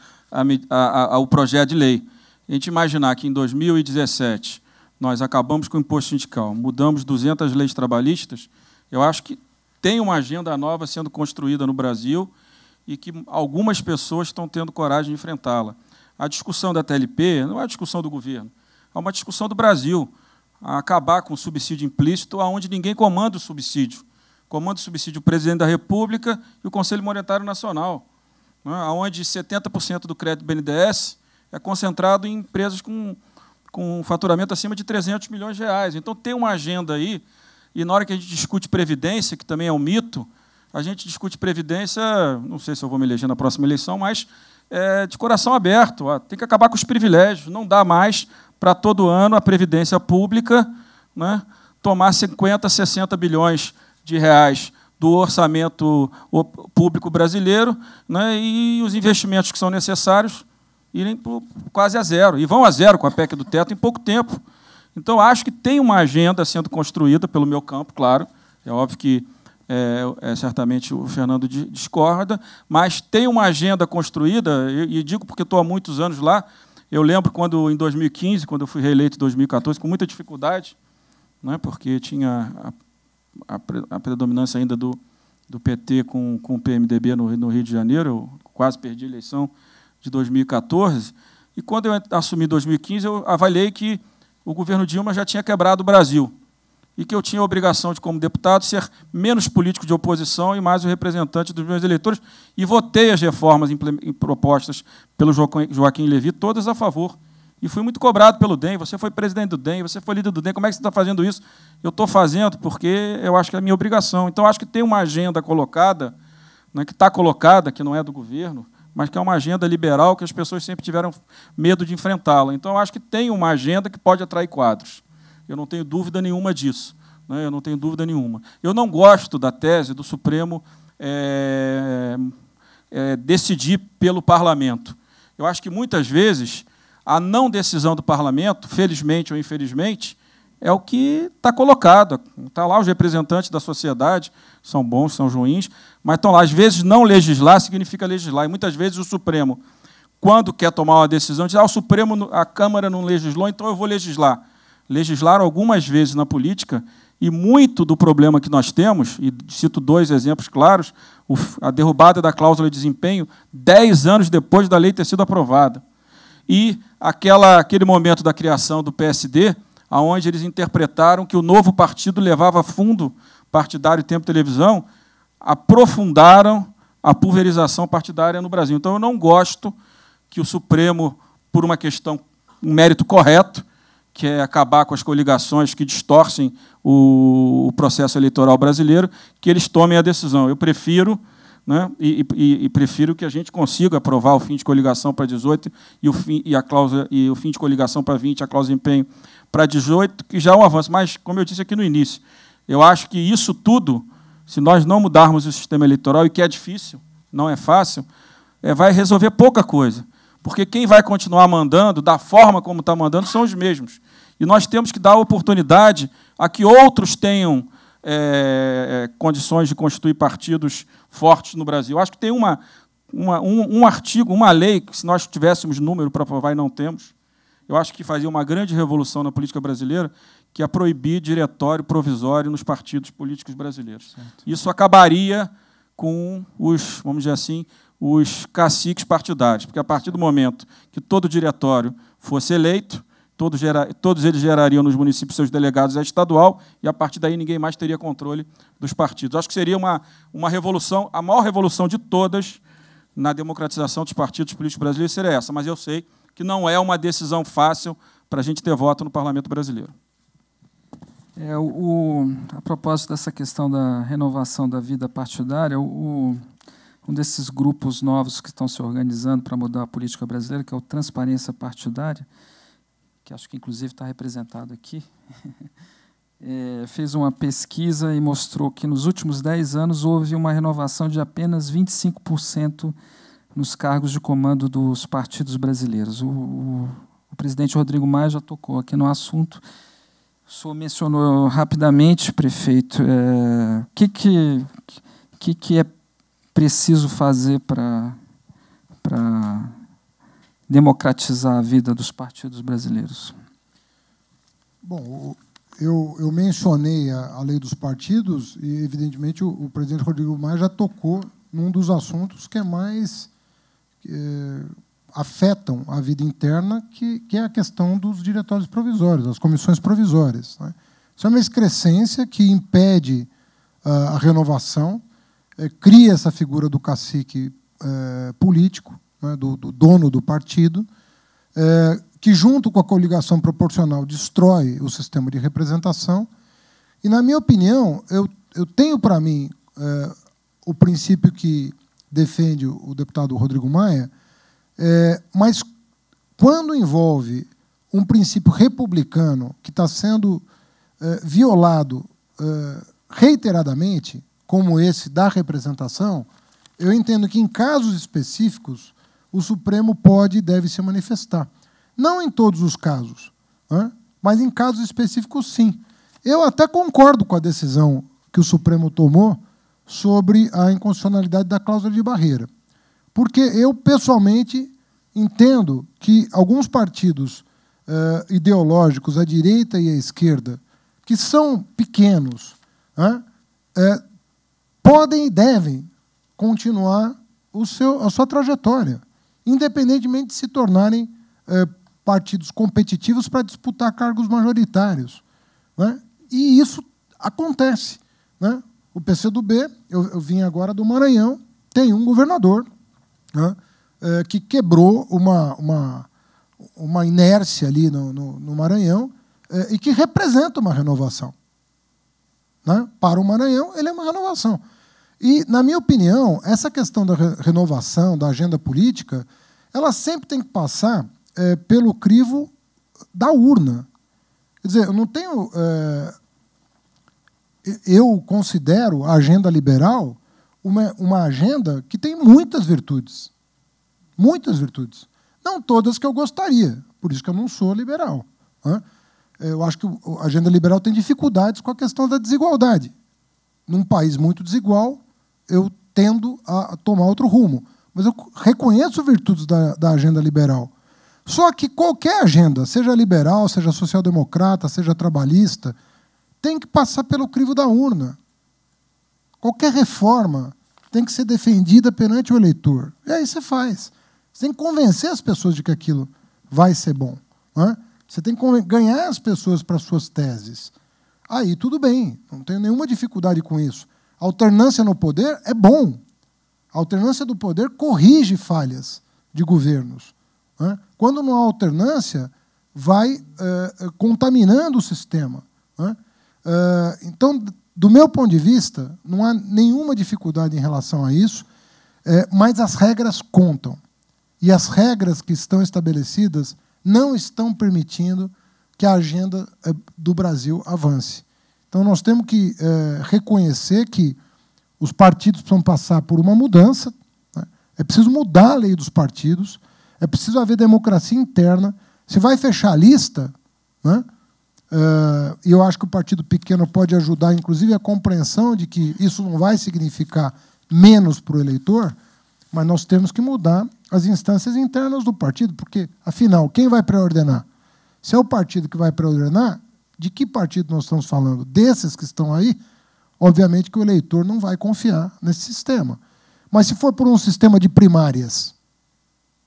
o projeto de lei. A gente imaginar que em 2017 nós acabamos com o imposto sindical, mudamos 200 leis trabalhistas, eu acho que tem uma agenda nova sendo construída no Brasil e que algumas pessoas estão tendo coragem de enfrentá-la. A discussão da TLP não é a discussão do governo, é uma discussão do Brasil, a acabar com o subsídio implícito, onde ninguém comanda o subsídio. Comanda o subsídio o presidente da República e o Conselho Monetário Nacional, onde 70% do crédito BNDES é concentrado em empresas com com um faturamento acima de 300 milhões de reais. Então, tem uma agenda aí, e na hora que a gente discute previdência, que também é um mito, a gente discute previdência, não sei se eu vou me eleger na próxima eleição, mas de coração aberto. Tem que acabar com os privilégios, não dá mais para todo ano a previdência pública, né, tomar 50, 60 bilhões de reais do orçamento público brasileiro, né, e os investimentos que são necessários irem quase a zero. E vão a zero com a PEC do teto em pouco tempo. Então, acho que tem uma agenda sendo construída pelo meu campo, claro. É óbvio que certamente o Fernando discorda, mas tem uma agenda construída, e digo porque estou há muitos anos lá. Eu lembro quando, em 2015, quando eu fui reeleito em 2014, com muita dificuldade, né, porque tinha a predominância ainda do PT com o PMDB no Rio de Janeiro. Eu quase perdi a eleição de 2014. E, quando eu assumi em 2015, eu avaliei que o governo Dilma já tinha quebrado o Brasil e que eu tinha a obrigação de, como deputado, ser menos político de oposição e mais o representante dos meus eleitores, e votei as reformas propostas pelo Joaquim Levy, todas a favor. E fui muito cobrado pelo DEM. Você foi presidente do DEM, você foi líder do DEM, como é que você está fazendo isso? Eu estou fazendo porque eu acho que é a minha obrigação. Então, acho que tem uma agenda colocada, né, que está colocada, que não é do governo, mas que é uma agenda liberal que as pessoas sempre tiveram medo de enfrentá-la. Então, eu acho que tem uma agenda que pode atrair quadros. Eu não tenho dúvida nenhuma disso. Né? Eu não tenho dúvida nenhuma. Eu não gosto da tese do Supremo decidir pelo parlamento. Eu acho que, muitas vezes, a não decisão do parlamento, felizmente ou infelizmente, é o que está colocado. Está lá os representantes da sociedade, são bons, são ruins, mas estão lá. Às vezes, não legislar significa legislar. E, muitas vezes, o Supremo, quando quer tomar uma decisão, diz: o Supremo, a Câmara não legislou, então eu vou legislar. Legislaram algumas vezes na política, e muito do problema que nós temos, e cito 2 exemplos claros: a derrubada da cláusula de desempenho 10 anos depois da lei ter sido aprovada, e aquele momento da criação do PSD, onde eles interpretaram que o novo partido levava fundo partidário, tempo, televisão, aprofundaram a pulverização partidária no Brasil. Então, eu não gosto que o Supremo, por uma questão, um mérito correto, que é acabar com as coligações que distorcem o processo eleitoral brasileiro, que eles tomem a decisão. Eu prefiro, né, e prefiro que a gente consiga aprovar o fim de coligação para 18 e o fim de coligação para 20, a cláusula de empenho para 18, que já é um avanço. Mas, como eu disse aqui no início, eu acho que isso tudo, se nós não mudarmos o sistema eleitoral, e que é difícil, não é fácil, vai resolver pouca coisa. Porque quem vai continuar mandando, da forma como está mandando, são os mesmos. E nós temos que dar a oportunidade a que outros tenham condições de constituir partidos fortes no Brasil. Acho que tem um artigo, uma lei, que, se nós tivéssemos número para aprovar e não temos, eu acho que fazia uma grande revolução na política brasileira, que é proibir diretório provisório nos partidos políticos brasileiros. Certo. Isso acabaria com os, vamos dizer assim, os caciques partidários, porque, a partir do momento que todo diretório fosse eleito, todos eles gerariam nos municípios seus delegados a estadual, e, a partir daí, ninguém mais teria controle dos partidos. Acho que seria uma revolução, a maior revolução de todas na democratização dos partidos políticos brasileiros seria essa, mas eu sei que não é uma decisão fácil para a gente ter voto no parlamento brasileiro. A propósito dessa questão da renovação da vida partidária, um desses grupos novos que estão se organizando para mudar a política brasileira, que é o Transparência Partidária, que acho que, inclusive, está representado aqui, fez uma pesquisa e mostrou que, nos últimos 10 anos, houve uma renovação de apenas 25% nos cargos de comando dos partidos brasileiros. O presidente Rodrigo Maia já tocou aqui no assunto. O senhor mencionou rapidamente, prefeito, o que é preciso fazer para democratizar a vida dos partidos brasileiros? Bom, eu mencionei a lei dos partidos e, evidentemente, o presidente Rodrigo Maia já tocou num dos assuntos que mais afetam a vida interna, que é a questão dos diretórios provisórios, das comissões provisórias. Né? Isso é uma excrescência que impede a renovação, cria essa figura do cacique político, né, do dono do partido, que, junto com a coligação proporcional, destrói o sistema de representação. E, na minha opinião, eu tenho para mim o princípio que defende o deputado Rodrigo Maia, mas quando envolve um princípio republicano que está sendo violado reiteradamente, como esse da representação, eu entendo que, em casos específicos, o Supremo pode e deve se manifestar. Não em todos os casos, né? Mas em casos específicos, sim. Eu até concordo com a decisão que o Supremo tomou sobre a inconstitucionalidade da cláusula de barreira, porque eu, pessoalmente, entendo que alguns partidos ideológicos, à direita e à esquerda, que são pequenos, né, podem e devem continuar a sua trajetória, independentemente de se tornarem partidos competitivos para disputar cargos majoritários, né? E isso acontece, né? O PCdoB, eu vim agora do Maranhão, tem um governador, né, que quebrou uma inércia ali no Maranhão e que representa uma renovação, né? Para o Maranhão, ele é uma renovação. E, na minha opinião, essa questão da renovação, da agenda política, ela sempre tem que passar pelo crivo da urna. Quer dizer, eu não tenho... eu considero a agenda liberal uma agenda que tem muitas virtudes. Muitas virtudes. Não todas que eu gostaria, por isso que eu não sou liberal, né? Eu acho que a agenda liberal tem dificuldades com a questão da desigualdade. Num país muito desigual, eu tendo a tomar outro rumo. Mas eu reconheço virtudes da agenda liberal. Só que qualquer agenda, seja liberal, seja social-democrata, seja trabalhista, tem que passar pelo crivo da urna. Qualquer reforma tem que ser defendida perante o eleitor. E aí você faz. Você tem que convencer as pessoas de que aquilo vai ser bom, né? Você tem que ganhar as pessoas para as suas teses. Aí tudo bem, não tenho nenhuma dificuldade com isso. A alternância no poder é bom. A alternância do poder corrige falhas de governos, né? Quando não há alternância, vai contaminando o sistema, né? Então, do meu ponto de vista, não há nenhuma dificuldade em relação a isso, mas as regras contam. E as regras que estão estabelecidas não estão permitindo que a agenda do Brasil avance. Então, nós temos que reconhecer que os partidos precisam passar por uma mudança, né? É preciso mudar a lei dos partidos, é preciso haver democracia interna. Se vai fechar a lista, né? E eu acho que o partido pequeno pode ajudar, inclusive, a compreensão de que isso não vai significar menos para o eleitor, mas nós temos que mudar as instâncias internas do partido, porque, afinal, quem vai pré-ordenar? Se é o partido que vai pré-ordenar, de que partido nós estamos falando? Desses que estão aí, obviamente que o eleitor não vai confiar nesse sistema. Mas se for por um sistema de primárias,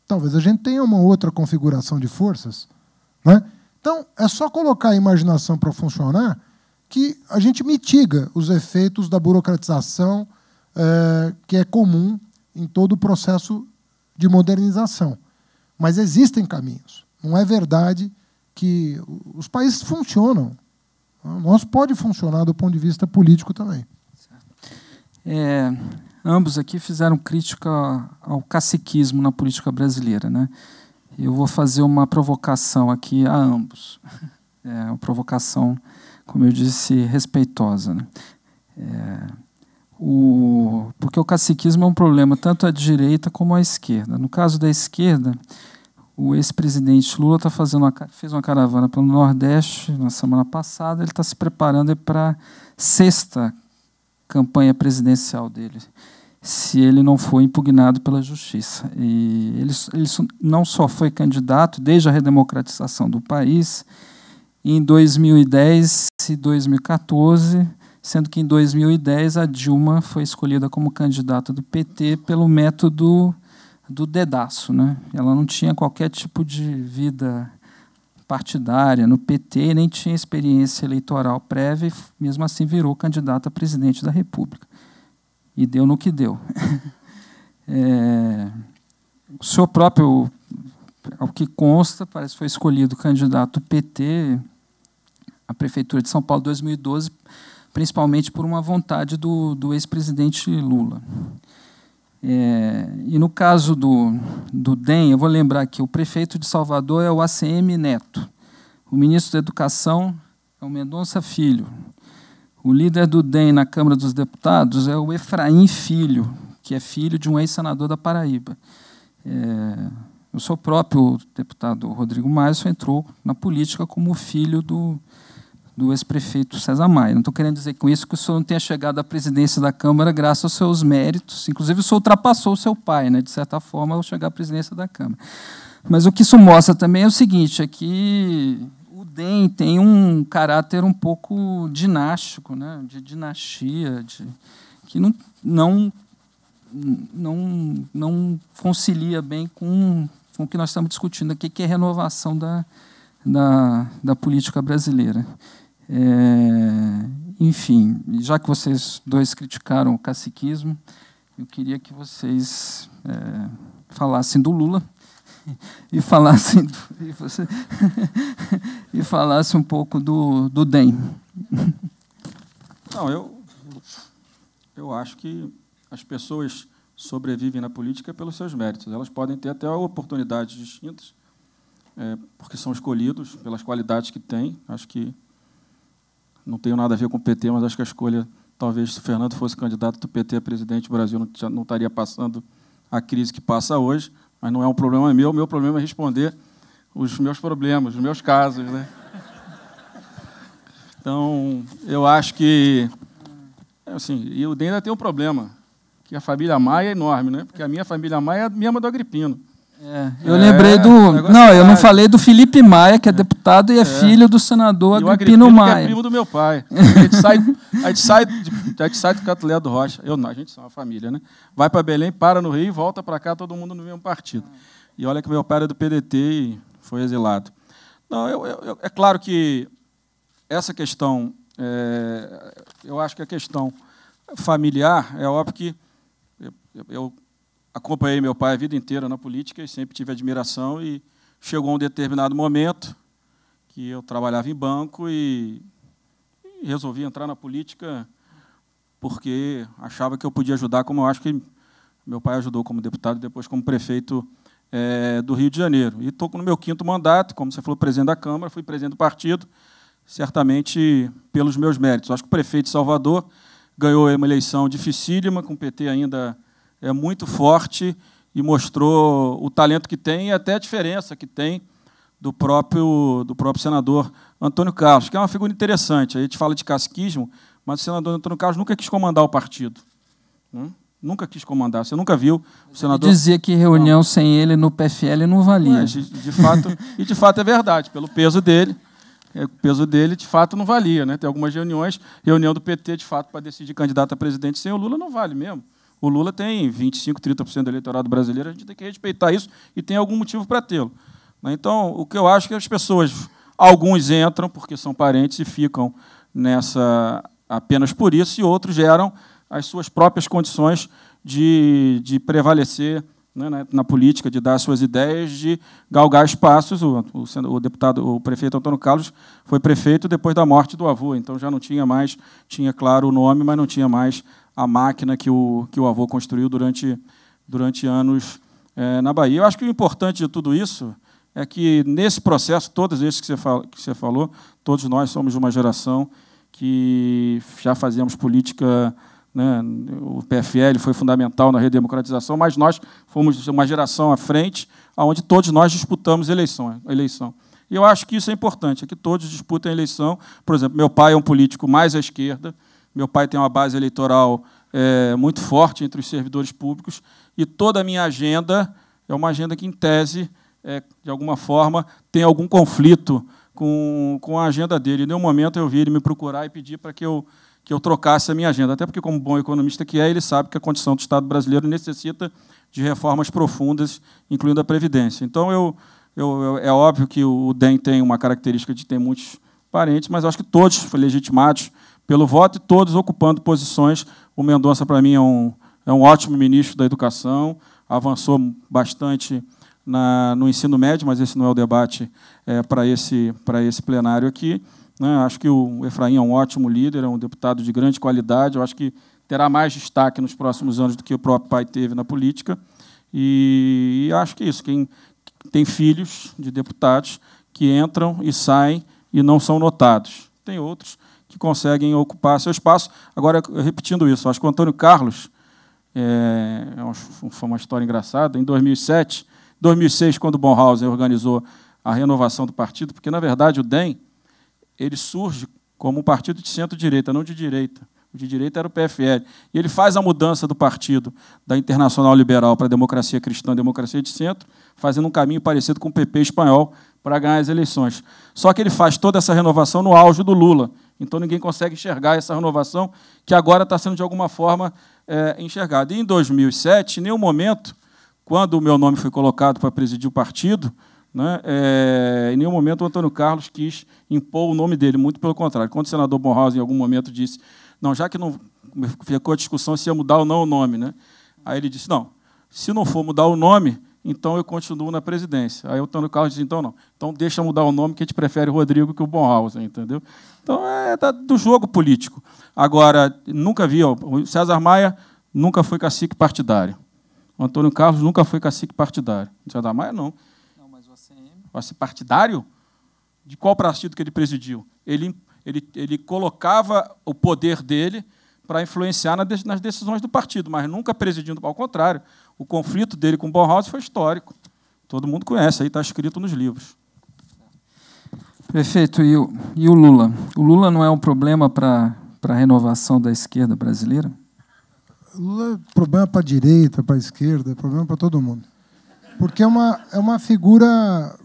talvez a gente tenha uma outra configuração de forças, né? Então, é só colocar a imaginação para funcionar que a gente mitiga os efeitos da burocratização que é comum em todo o processo de modernização. Mas existem caminhos. Não é verdade que os países funcionam. O nosso pode funcionar do ponto de vista político também. Ambos aqui fizeram crítica ao caciquismo na política brasileira, né? Eu vou fazer uma provocação aqui a ambos. Uma provocação, como eu disse, respeitosa, né? Porque o caciquismo é um problema tanto à direita como à esquerda. No caso da esquerda, o ex-presidente Lula fez uma caravana pelo Nordeste na semana passada. Ele está se preparando para a 6ª campanha presidencial dele, se ele não for impugnado pela Justiça. E ele não só foi candidato desde a redemocratização do país, em 2010 e 2014, sendo que em 2010 a Dilma foi escolhida como candidata do PT pelo método do dedaço, né? Ela não tinha qualquer tipo de vida partidária no PT, nem tinha experiência eleitoral prévia, e mesmo assim virou candidata a presidente da República. E deu no que deu. O senhor próprio ao que consta, parece que foi escolhido candidato PT à Prefeitura de São Paulo em 2012, principalmente por uma vontade do ex-presidente Lula. E no caso do DEM, eu vou lembrar que o prefeito de Salvador é o ACM Neto, o ministro da Educação é o Mendonça Filho, o líder do DEM na Câmara dos Deputados é o Efraim Filho, que é filho de um ex-senador da Paraíba. O seu próprio deputado Rodrigo Maia só entrou na política como filho do ex-prefeito César Maia. Não estou querendo dizer com isso que o senhor não tenha chegado à presidência da Câmara graças aos seus méritos. Inclusive, o senhor ultrapassou o seu pai, né, de certa forma, ao chegar à presidência da Câmara. Mas o que isso mostra também é o seguinte, é que o DEM tem um caráter um pouco dinástico, né, de dinastia, que não concilia bem com o que nós estamos discutindo aqui, que é a renovação da política brasileira. Enfim, já que vocês dois criticaram o caciquismo, eu queria que vocês falassem do Lula e falassem um pouco do DEM. Não, eu acho que as pessoas sobrevivem na política pelos seus méritos. Elas podem ter até oportunidades distintas, porque são escolhidos pelas qualidades que têm. Acho que não tenho nada a ver com o PT, mas acho que a escolha, talvez, se o Fernando fosse candidato do PT a presidente, o Brasil não estaria passando a crise que passa hoje, mas não é um problema meu. O meu problema é responder os meus problemas, os meus casos, né? Então, eu acho que... Assim, e o DEM ainda tem um problema, que a família Maia é enorme, né? Porque a minha família Maia é a mesma do Agripino. Eu lembrei do... Não, eu não falei do Felipe Maia, que é deputado e é filho do senador Agripino Maia. Que é primo do meu pai. A gente sai do Catulé do Rocha. A gente é uma família, né? Vai para Belém, para no Rio e volta para cá, todo mundo no mesmo partido. E olha que meu pai era do PDT e foi exilado. Não, é claro que essa questão... eu acho que a questão familiar, é óbvio que eu acompanhei meu pai a vida inteira na política e sempre tive admiração, e chegou um determinado momento que eu trabalhava em banco e resolvi entrar na política porque achava que eu podia ajudar, como eu acho que meu pai ajudou como deputado e depois como prefeito do Rio de Janeiro. E estou no meu 5º mandato, como você falou, presidente da Câmara, fui presidente do partido, certamente pelos meus méritos. Acho que o prefeito de Salvador ganhou uma eleição dificílima, com o PT ainda muito forte, e mostrou o talento que tem e até a diferença que tem do próprio senador Antônio Carlos, que é uma figura interessante. A gente fala de caciquismo, mas o senador Antônio Carlos nunca quis comandar o partido. Nunca quis comandar. Você nunca viu o senador... Ele dizia que reunião sem ele no PFL não valia. Mas, de fato é verdade, pelo peso dele. O peso dele, de fato, não valia, né? Tem algumas reunião do PT, de fato, para decidir candidato a presidente sem o Lula, não vale mesmo. O Lula tem 25%, 30% do eleitorado brasileiro, a gente tem que respeitar isso e tem algum motivo para tê-lo. Então, o que eu acho é que as pessoas, alguns entram porque são parentes e ficam nessa apenas por isso, e outros geram as suas próprias condições de prevalecer, né, na política, de dar suas ideias, de galgar espaços. O prefeito Antônio Carlos foi prefeito depois da morte do avô, então já não tinha mais, tinha, claro, o nome, mas não tinha mais a máquina que o avô construiu durante anos na Bahia. Eu acho que o importante de tudo isso é que, nesse processo, todos esses que você falou, todos nós somos de uma geração que já fazíamos política, né? O PFL foi fundamental na redemocratização, mas nós fomos uma geração à frente, onde todos nós disputamos eleição. E eu acho que isso é importante, é que todos disputem a eleição. Por exemplo, meu pai é um político mais à esquerda, meu pai tem uma base eleitoral muito forte entre os servidores públicos, e toda a minha agenda é uma agenda que, em tese, de alguma forma, tem algum conflito com a agenda dele. Em nenhum momento eu vi ele me procurar e pedir para que eu trocasse a minha agenda, até porque, como bom economista que ele sabe que a condição do Estado brasileiro necessita de reformas profundas, incluindo a Previdência. Então, é óbvio que o DEM tem uma característica de ter muitos parentes, mas acho que todos legitimados pelo voto e todos ocupando posições. O Mendonça, para mim, é um ótimo ministro da Educação, avançou bastante no ensino médio, mas esse não é o debate para esse plenário aqui. Né? Acho que o Efraim é um ótimo líder, é um deputado de grande qualidade, eu acho que terá mais destaque nos próximos anos do que o próprio pai teve na política. E acho que isso, quem tem filhos de deputados que entram e saem e não são notados. Tem outros que conseguem ocupar seu espaço. Agora, repetindo isso, acho que o Antônio Carlos, foi uma história engraçada, em 2007, 2006, quando o Bornhausen organizou a renovação do partido, porque, na verdade, o DEM ele surge como um partido de centro-direita, não de direita. O de direita era o PFL. E ele faz a mudança do partido da Internacional Liberal para a Democracia Cristã, Democracia de Centro, fazendo um caminho parecido com o PP espanhol para ganhar as eleições. Só que ele faz toda essa renovação no auge do Lula. Então, ninguém consegue enxergar essa renovação, que agora está sendo, de alguma forma, enxergada. E, em 2007, em nenhum momento, quando o meu nome foi colocado para presidir o partido, né, em nenhum momento o Antônio Carlos quis impor o nome dele, muito pelo contrário. Quando o senador Bornhausen, em algum momento, disse, não, já que não ficou a discussão se ia mudar ou não o nome, né? Aí ele disse, não, se não for mudar o nome, então eu continuo na presidência. Aí o Antônio Carlos disse, então não, então deixa mudar o nome, que a gente prefere o Rodrigo que o Bornhausen, entendeu? Então, do jogo político. Agora, nunca vi, o César Maia nunca foi cacique partidário. O Antônio Carlos nunca foi cacique partidário. O César Maia, não. Não, mas o ACM... O partidário? De qual partido que ele presidiu? Ele colocava o poder dele para influenciar nas decisões do partido, mas nunca presidindo. Ao contrário, o conflito dele com o Bornhausen foi histórico. Todo mundo conhece, aí está escrito nos livros. Prefeito, e o Lula? O Lula não é um problema para a renovação da esquerda brasileira? O Lula é problema para a direita, para a esquerda, é problema para todo mundo. Porque é uma figura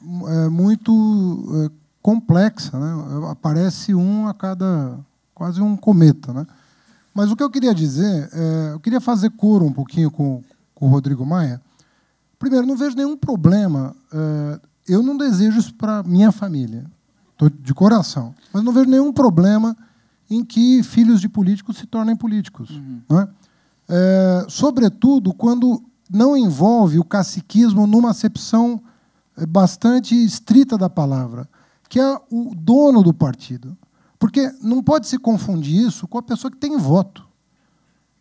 muito complexa, né? Aparece a cada quase um cometa, né? Mas o que eu queria dizer, eu queria fazer coro um pouquinho com o Rodrigo Maia. Primeiro, não vejo nenhum problema. Eu não desejo isso para minha família, tô de coração. Mas não vejo nenhum problema em que filhos de políticos se tornem políticos, né? Sobretudo quando não envolve o caciquismo numa acepção bastante estrita da palavra, que é o dono do partido. Porque não pode se confundir isso com a pessoa que tem voto,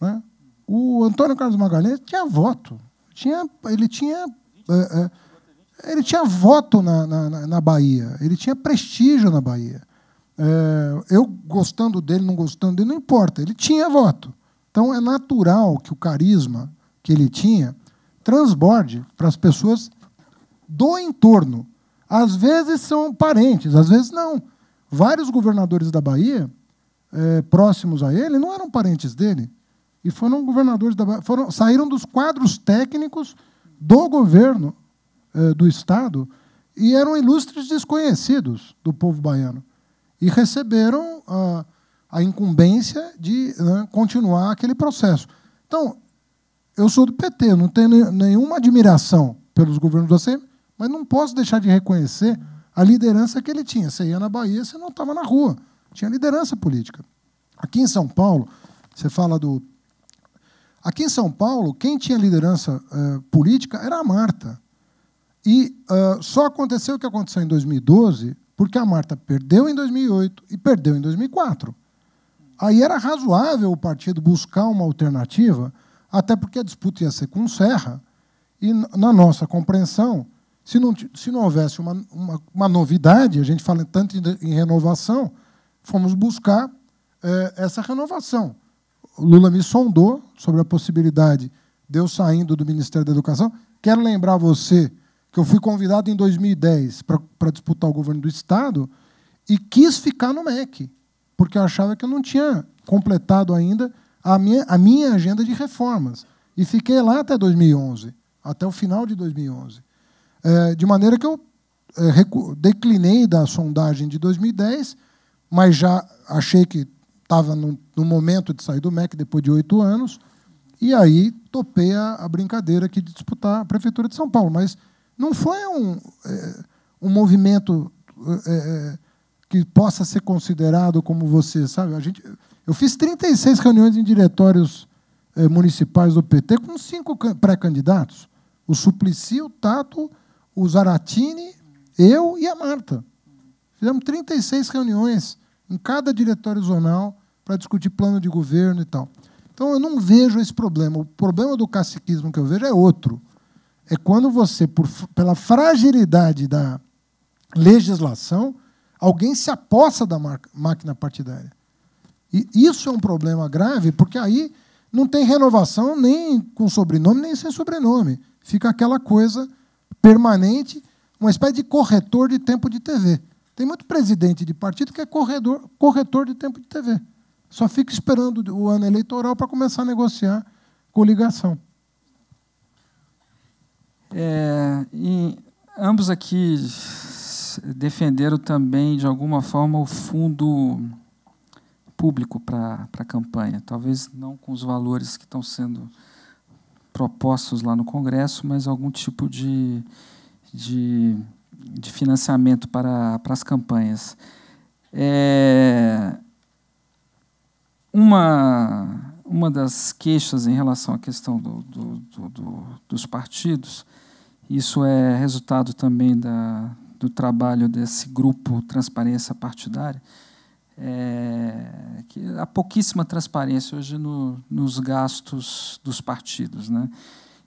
né? O Antônio Carlos Magalhães tinha voto. Ele tinha voto na Bahia, ele tinha prestígio na Bahia. Eu gostando dele, não gostando dele, não importa, ele tinha voto. Então, é natural que o carisma que ele tinha transborde para as pessoas do entorno. Às vezes são parentes, às vezes não. Vários governadores da Bahia, próximos a ele, não eram parentes dele. E foram governadores da Bahia, saíram dos quadros técnicos do governo do Estado e eram ilustres desconhecidos do povo baiano. E receberam a incumbência de continuar aquele processo. Então, eu sou do PT, não tenho nenhuma admiração pelos governos do ACM, mas não posso deixar de reconhecer a liderança que ele tinha. Você ia na Bahia, você não estava na rua. Tinha liderança política. Aqui em São Paulo, você fala do... Aqui em São Paulo, quem tinha liderança política era a Marta. E só aconteceu o que aconteceu em 2012, porque a Marta perdeu em 2008 e perdeu em 2004. Aí era razoável o partido buscar uma alternativa, até porque a disputa ia ser com o Serra, e, na nossa compreensão, se não houvesse uma novidade, a gente fala tanto em renovação, fomos buscar essa renovação. O Lula me sondou sobre a possibilidade de eu saindo do Ministério da Educação. Quero lembrar você que eu fui convidado em 2010 para disputar o governo do Estado e quis ficar no MEC, porque eu achava que eu não tinha completado ainda a minha agenda de reformas. E fiquei lá até 2011, até o final de 2011. De maneira que eu declinei da sondagem de 2010, mas já achei que estava no momento de sair do MEC, depois de 8 anos, e aí topei a brincadeira aqui de disputar a Prefeitura de São Paulo. Mas não foi um movimento que possa ser considerado como você, sabe? Eu fiz 36 reuniões em diretórios municipais do PT com 5 pré-candidatos. O Suplicy, o Tato, o Zaratini, eu e a Marta. Fizemos 36 reuniões em cada diretório zonal para discutir plano de governo e tal. Então, eu não vejo esse problema. O problema do caciquismo que eu vejo é outro. É quando você, pela fragilidade da legislação, alguém se apossa da máquina partidária. E isso é um problema grave, porque aí não tem renovação nem com sobrenome, nem sem sobrenome. Fica aquela coisa permanente, uma espécie de corretor de tempo de TV. Tem muito presidente de partido que é corretor de tempo de TV. Só fica esperando o ano eleitoral para começar a negociar coligação. E ambos aqui defenderam também, de alguma forma, o fundo público para a campanha. Talvez não com os valores que estão sendo propostos lá no Congresso, mas algum tipo de financiamento para as campanhas. Uma das queixas em relação à questão dos partidos, isso é resultado também do trabalho desse grupo Transparência Partidária, que há pouquíssima transparência hoje nos gastos dos partidos, né?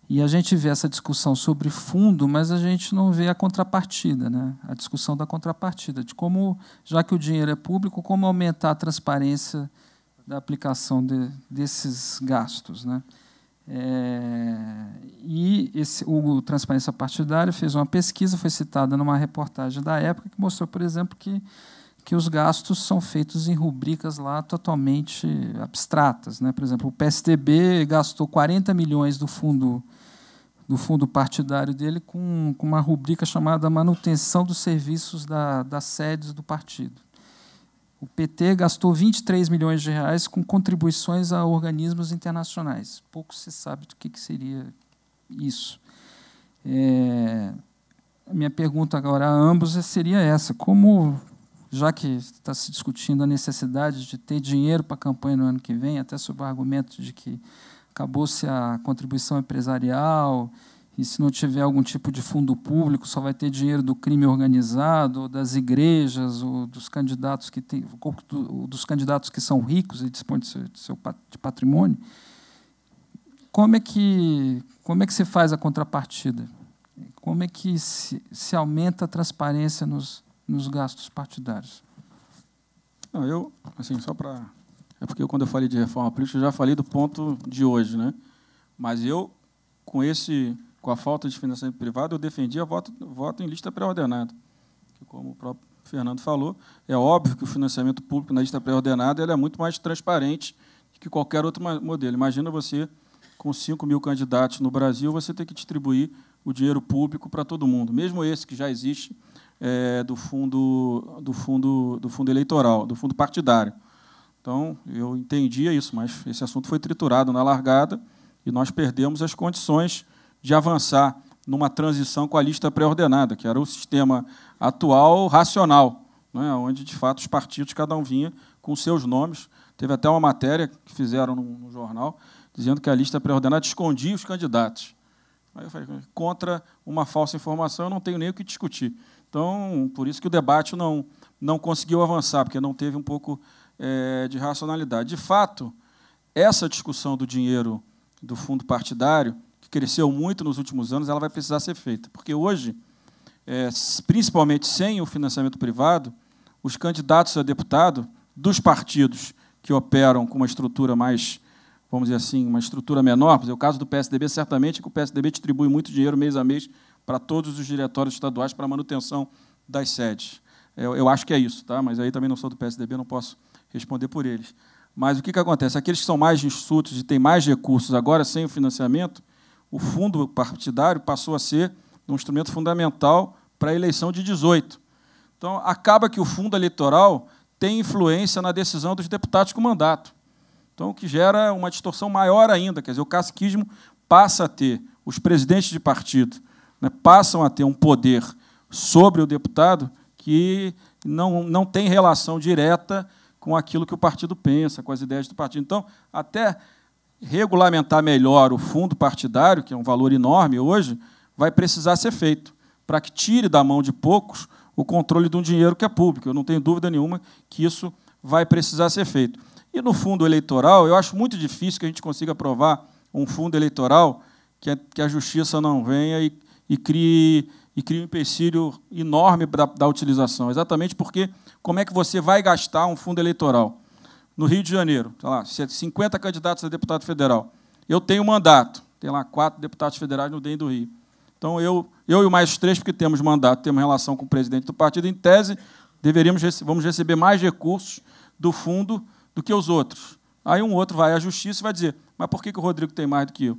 E a gente vê essa discussão sobre fundo, mas a gente não vê a contrapartida, né? A discussão da contrapartida, de como, já que o dinheiro é público, como aumentar a transparência da aplicação desses gastos, né? O Transparência Partidária fez uma pesquisa, foi citada numa reportagem da época, que mostrou, por exemplo, que os gastos são feitos em rubricas lá totalmente abstratas, né? Por exemplo, o PSDB gastou 40 milhões do fundo partidário dele com uma rubrica chamada manutenção dos serviços das sedes do partido. O PT gastou 23 milhões de reais com contribuições a organismos internacionais. Pouco se sabe do que seria isso. A minha pergunta agora a ambos seria essa: como, já que está se discutindo a necessidade de ter dinheiro para a campanha no ano que vem, até sob o argumento de que acabou-se a contribuição empresarial, e se não tiver algum tipo de fundo público, só vai ter dinheiro do crime organizado, ou das igrejas, ou dos candidatos dos candidatos que são ricos e dispõem de patrimônio, como é que se faz a contrapartida? Como é que se aumenta a transparência nos gastos partidários? Não, assim, porque quando eu falei de reforma política, eu já falei do ponto de hoje, né? Mas com a falta de financiamento privado, eu defendia voto em lista pré-ordenada. Como o próprio Fernando falou, é óbvio que o financiamento público na lista pré-ordenada é muito mais transparente que qualquer outro modelo. Imagina você, com 5 mil candidatos no Brasil, você ter que distribuir o dinheiro público para todo mundo, mesmo esse que já existe do fundo eleitoral, do fundo partidário. Então, eu entendia isso, mas esse assunto foi triturado na largada e nós perdemos as condições de avançar numa transição com a lista pré-ordenada, que era o sistema atual racional, né, onde, de fato, os partidos, cada um vinha com seus nomes. Teve até uma matéria que fizeram no jornal, dizendo que a lista pré-ordenada escondia os candidatos. Aí eu falei, contra uma falsa informação, eu não tenho nem o que discutir. Então, por isso que o debate não conseguiu avançar, porque não teve um pouco de racionalidade. De fato, essa discussão do dinheiro do fundo partidário, que cresceu muito nos últimos anos, ela vai precisar ser feita. Porque hoje, principalmente sem o financiamento privado, os candidatos a deputado dos partidos que operam com uma estrutura mais, vamos dizer assim, uma estrutura menor, por exemplo, o caso do PSDB, certamente que o PSDB distribui muito dinheiro mês a mês para todos os diretórios estaduais para a manutenção das sedes. Eu acho que é isso, tá? Mas aí também não sou do PSDB, não posso responder por eles. Mas o que acontece? Aqueles que são mais enxutos e têm mais recursos, agora sem o financiamento, o fundo partidário passou a ser um instrumento fundamental para a eleição de 18. Então, acaba que o fundo eleitoral tem influência na decisão dos deputados com mandato. Então, o que gera uma distorção maior ainda. Quer dizer, o caciquismo passa a ter, os presidentes de partido, né, passam a ter um poder sobre o deputado que não tem relação direta com aquilo que o partido pensa, com as ideias do partido. Então, até regulamentar melhor o fundo partidário, que é um valor enorme hoje, vai precisar ser feito, para que tire da mão de poucos o controle de um dinheiro que é público. Eu não tenho dúvida nenhuma que isso vai precisar ser feito. E no fundo eleitoral, eu acho muito difícil que a gente consiga aprovar um fundo eleitoral que a justiça não venha e crie um empecilho enorme da utilização. Exatamente porque como é que você vai gastar um fundo eleitoral? No Rio de Janeiro, sei lá, 50 candidatos a deputado federal. Eu tenho mandato, tem lá 4 deputados federais no DEM do Rio. Então, eu e mais 3, porque temos mandato, temos relação com o presidente do partido, em tese, vamos receber mais recursos do fundo do que os outros. Aí um outro vai à justiça e vai dizer, mas por que o Rodrigo tem mais do que eu?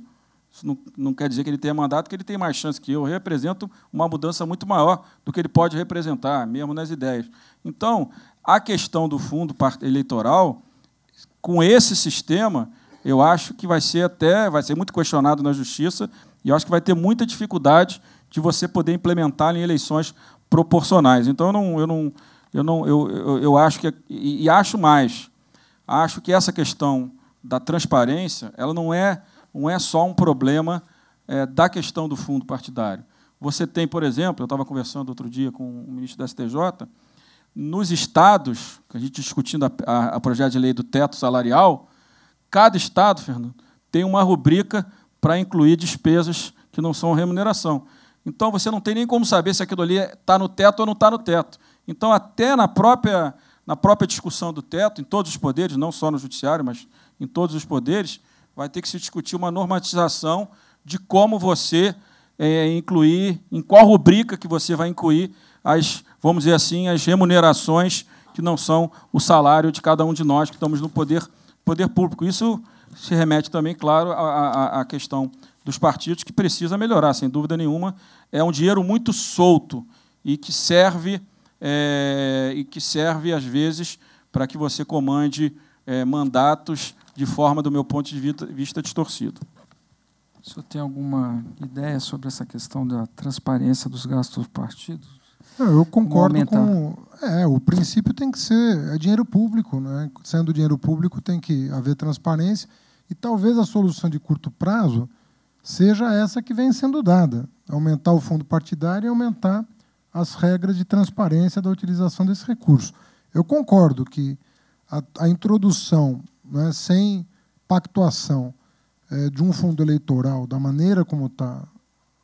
Isso não quer dizer que ele tenha mandato, que ele tem mais chance que eu. Eu represento uma mudança muito maior do que ele pode representar, mesmo nas ideias. Então, a questão do fundo eleitoral, com esse sistema, eu acho que vai ser muito questionado na justiça e eu acho que vai ter muita dificuldade de você poder implementar em eleições proporcionais. Então, eu acho que, e acho mais, acho que essa questão da transparência, ela não é só um problema da questão do fundo partidário. Você tem, por exemplo, eu estava conversando outro dia com o ministro da STJ, nos estados, que a gente discutindo a projeto de lei do teto salarial, cada estado, Fernando, tem uma rubrica para incluir despesas que não são remuneração. Então, você não tem nem como saber se aquilo ali está no teto ou não está no teto. Então, até na própria discussão do teto, em todos os poderes, não só no judiciário, mas em todos os poderes, vai ter que se discutir uma normatização de como você incluir, em qual rubrica que você vai incluir vamos dizer assim, as remunerações que não são o salário de cada um de nós que estamos no poder público. Isso se remete também, claro, à questão dos partidos, que precisa melhorar, sem dúvida nenhuma. É um dinheiro muito solto e que serve, às vezes, para que você comande mandatos de forma, do meu ponto de vista, distorcido. O senhor tem alguma ideia sobre essa questão da transparência dos gastos dos partidos? Eu concordo com... o princípio tem que ser dinheiro público, né? Sendo dinheiro público, tem que haver transparência. E talvez a solução de curto prazo seja essa que vem sendo dada. Aumentar o fundo partidário e aumentar as regras de transparência da utilização desse recurso. Eu concordo que a introdução, né, sem pactuação de um fundo eleitoral, da maneira como está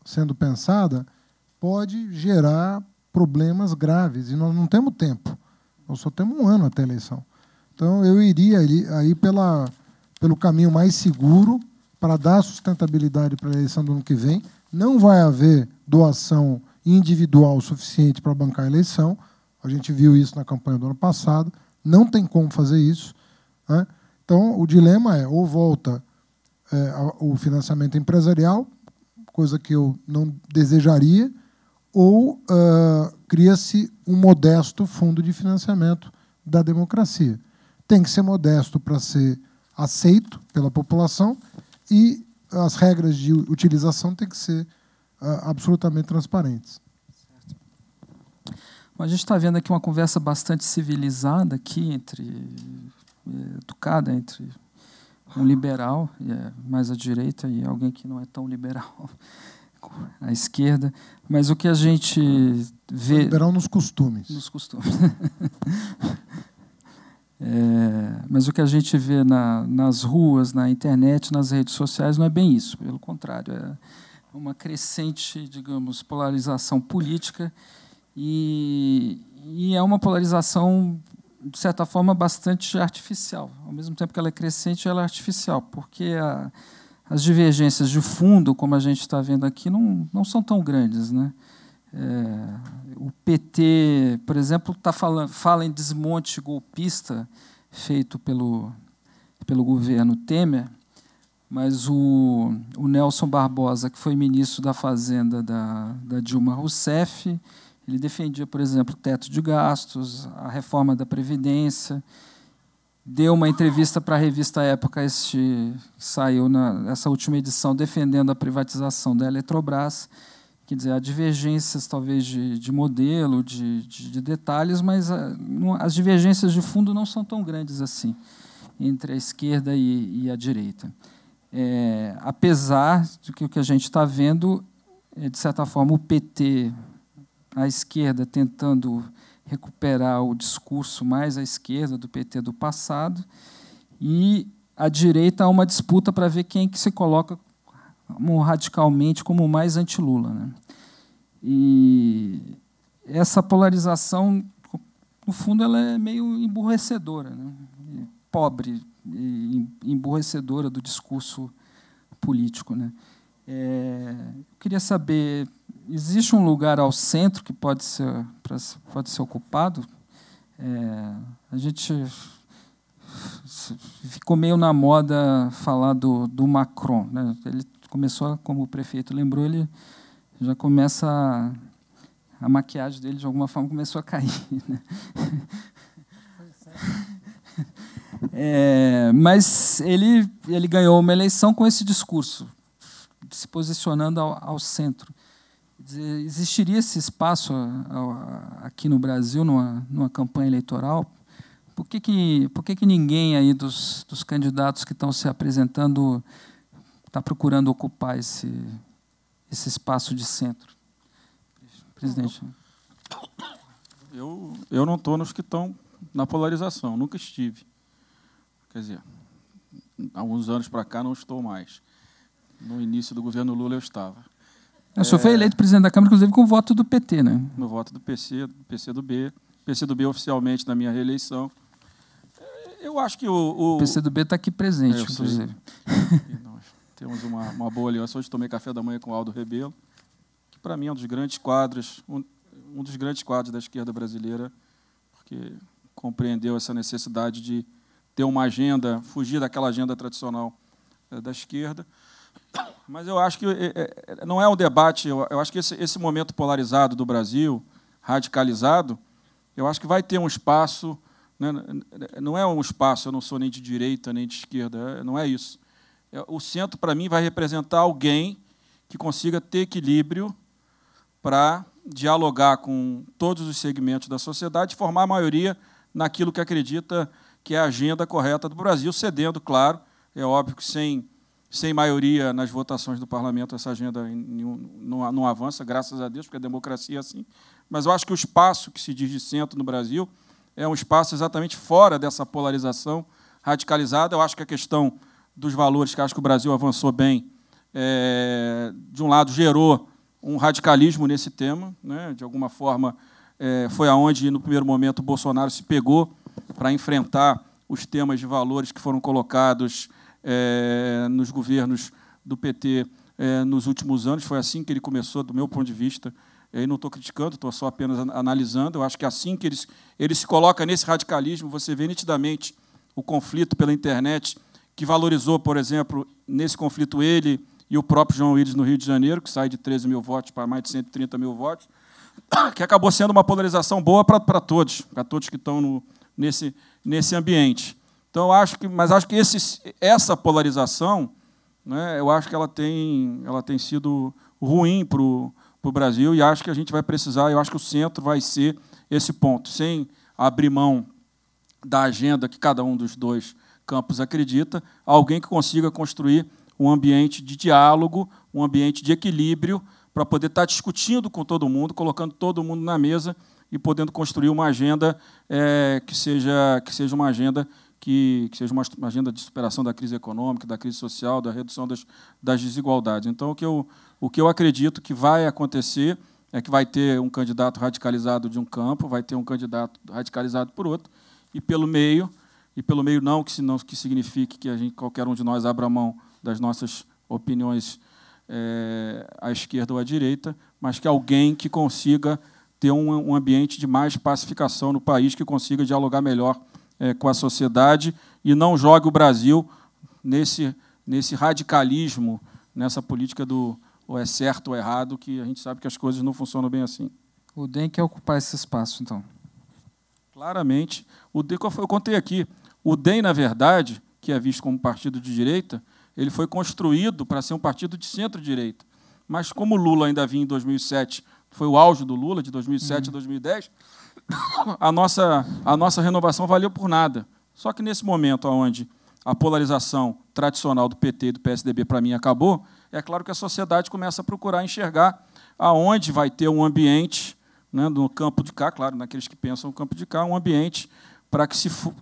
sendo pensada, pode gerar problemas graves. E nós não temos tempo. Nós só temos 1 ano até a eleição. Então, eu iria aí pelo caminho mais seguro para dar sustentabilidade para a eleição do ano que vem. Não vai haver doação individual suficiente para bancar a eleição. A gente viu isso na campanha do ano passado. Não tem como fazer isso, né? Então, o dilema é ou volta o financiamento empresarial, coisa que eu não desejaria, ou cria-se um modesto fundo de financiamento da democracia. Tem que ser modesto para ser aceito pela população e as regras de utilização têm que ser absolutamente transparentes. Bom, a gente está vendo aqui uma conversa bastante civilizada aqui, educada entre um liberal, mais à direita, e alguém que não é tão liberal, à esquerda. Mas o que a gente vê... Liberal nos costumes. Nos costumes. Mas o que a gente vê nas ruas, na internet, nas redes sociais, não é bem isso. Pelo contrário, é uma crescente, digamos, polarização política e é uma polarização, de certa forma, bastante artificial. Ao mesmo tempo que ela é crescente, ela é artificial, porque as divergências de fundo, como a gente está vendo aqui, não são tão grandes, né? O PT, por exemplo, fala em desmonte golpista feito pelo governo Temer, mas o Nelson Barbosa, que foi ministro da Fazenda da Dilma Rousseff, ele defendia, por exemplo, o teto de gastos, a reforma da Previdência. Deu uma entrevista para a revista Época, saiu nessa última edição, defendendo a privatização da Eletrobras. Quer dizer, há divergências, talvez, de modelo, de detalhes, mas as divergências de fundo não são tão grandes assim, entre a esquerda e a direita. Apesar de que o que a gente está vendo, de certa forma, o PT a esquerda tentando recuperar o discurso mais à esquerda do PT do passado, e a direita há uma disputa para ver quem que se coloca radicalmente como mais anti-Lula, né? E essa polarização, no fundo, ela é meio emburrecedora, né? Pobre e emburrecedora do discurso político, né? Eu queria saber, existe um lugar ao centro que pode ser ocupado? A gente ficou meio na moda falar do Macron, né? Ele começou, como o prefeito lembrou, ele já começa a maquiagem dele de alguma forma começou a cair, né? Mas ele ganhou uma eleição com esse discurso, se posicionando ao centro. Existiria esse espaço aqui no Brasil numa campanha eleitoral? Por que ninguém aí dos candidatos que estão se apresentando está procurando ocupar esse espaço de centro? Presidente. Eu não estou nos que estão na polarização, nunca estive. Quer dizer, há alguns anos para cá não estou mais. No início do governo Lula eu estava. O senhor foi eleito presidente da Câmara, inclusive, com o voto do PT, né? No voto do PCdoB. PCdoB oficialmente na minha reeleição. Eu acho que o PCdoB está aqui presente, inclusive. Nós temos uma boa aliança. Hoje tomei café da manhã com o Aldo Rebelo, que para mim é um dos grandes quadros, um dos grandes quadros da esquerda brasileira, porque compreendeu essa necessidade de ter uma agenda, fugir daquela agenda tradicional da esquerda. Mas eu acho que não é um debate, eu acho que esse momento polarizado do Brasil, radicalizado, eu acho que vai ter um espaço, né? Não é um espaço, eu não sou nem de direita nem de esquerda, não é isso. O centro, para mim, vai representar alguém que consiga ter equilíbrio para dialogar com todos os segmentos da sociedade e formar a maioria naquilo que acredita que é a agenda correta do Brasil, cedendo, claro, é óbvio que sem maioria nas votações do parlamento, essa agenda não avança, graças a Deus, porque a democracia é assim. Mas eu acho que o espaço que se diz de centro no Brasil é um espaço exatamente fora dessa polarização radicalizada. Eu acho que a questão dos valores, que acho que o Brasil avançou bem, de um lado, gerou um radicalismo nesse tema, né? De alguma forma, foi aonde, no primeiro momento, o Bolsonaro se pegou para enfrentar os temas de valores que foram colocados nos governos do PT nos últimos anos. Foi assim que ele começou, do meu ponto de vista. Eu não estou criticando, estou só apenas analisando. Eu acho que assim que ele se coloca nesse radicalismo, você vê nitidamente o conflito pela internet, que valorizou, por exemplo, nesse conflito ele e o próprio João Willis no Rio de Janeiro, que sai de 13 mil votos para mais de 130 mil votos, que acabou sendo uma polarização boa para todos que estão nesse ambiente. Então, acho que essa polarização, né, eu acho que ela tem sido ruim para o Brasil, e acho que a gente vai precisar, eu acho que o centro vai ser esse ponto, sem abrir mão da agenda que cada um dos dois campos acredita, alguém que consiga construir um ambiente de diálogo, um ambiente de equilíbrio, para poder estar discutindo com todo mundo, colocando todo mundo na mesa e podendo construir uma agenda que seja uma agenda que seja uma agenda de superação da crise econômica, da crise social, da redução das desigualdades. Então, o que eu acredito que vai acontecer é que vai ter um candidato radicalizado de um campo, vai ter um candidato radicalizado por outro, e pelo meio não que signifique que qualquer um de nós abra mão das nossas opiniões à esquerda ou à direita, mas que alguém que consiga ter um ambiente de mais pacificação no país, que consiga dialogar melhor com a sociedade e não jogue o Brasil nesse radicalismo, nessa política do ou é certo ou errado, que a gente sabe que as coisas não funcionam bem assim. O DEM quer ocupar esse espaço, então? Claramente. O DEM, eu contei aqui, o DEM, na verdade, que é visto como partido de direita, ele foi construído para ser um partido de centro-direita. Mas como o Lula ainda vinha em 2007, foi o auge do Lula, de 2007 a 2010, a nossa renovação valeu por nada. Só que nesse momento onde a polarização tradicional do PT e do PSDB, para mim, acabou, é claro que a sociedade começa a procurar enxergar aonde vai ter um ambiente né, no campo de cá, claro, naqueles que pensam no campo de cá, um ambiente para que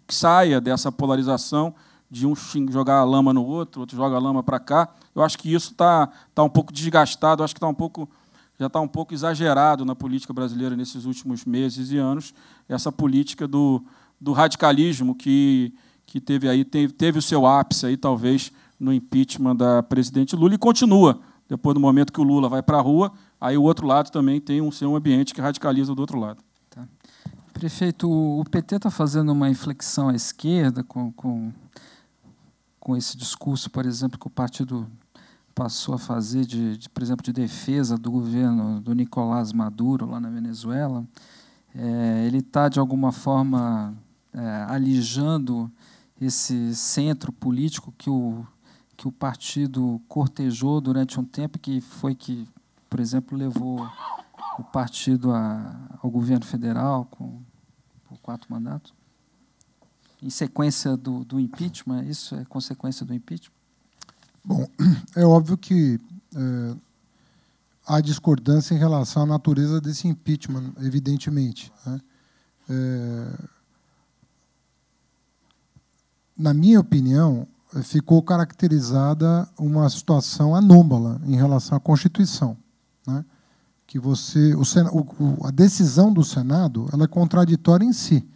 que saia dessa polarização de um jogar a lama no outro, outro joga a lama para cá. Eu acho que isso está um pouco desgastado, acho que já está um pouco exagerado na política brasileira nesses últimos meses e anos, essa política do radicalismo que teve o seu ápice, aí, talvez, no impeachment da presidente Lula, e continua, depois do momento que o Lula vai para a rua, aí o outro lado também tem um ambiente que radicaliza do outro lado. Tá. Prefeito, o PT está fazendo uma inflexão à esquerda com esse discurso, por exemplo, que o partido passou a fazer, por exemplo, de defesa do governo do Nicolás Maduro, lá na Venezuela. Ele está, de alguma forma, alijando esse centro político que o partido cortejou durante um tempo, que, por exemplo, levou o partido ao governo federal por 4 mandatos? Em sequência do impeachment, isso é consequência do impeachment? Bom, é óbvio que há discordância em relação à natureza desse impeachment, evidentemente, né? Na minha opinião, ficou caracterizada uma situação anômala em relação à Constituição, né? Que a decisão do Senado, ela é contraditória em si.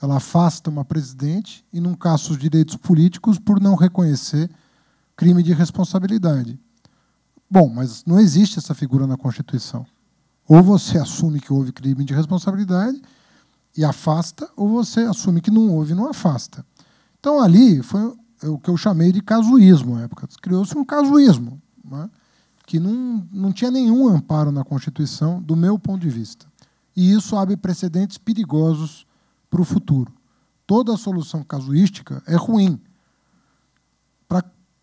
Ela afasta uma presidente e não caça os direitos políticos por não reconhecer crime de responsabilidade. Bom, mas não existe essa figura na Constituição. Ou você assume que houve crime de responsabilidade e afasta, ou você assume que não houve e não afasta. Então, ali foi o que eu chamei de casuísmo na época. Criou-se um casuísmo, né, que não tinha nenhum amparo na Constituição, do meu ponto de vista. E isso abre precedentes perigosos para o futuro. Toda solução casuística é ruim,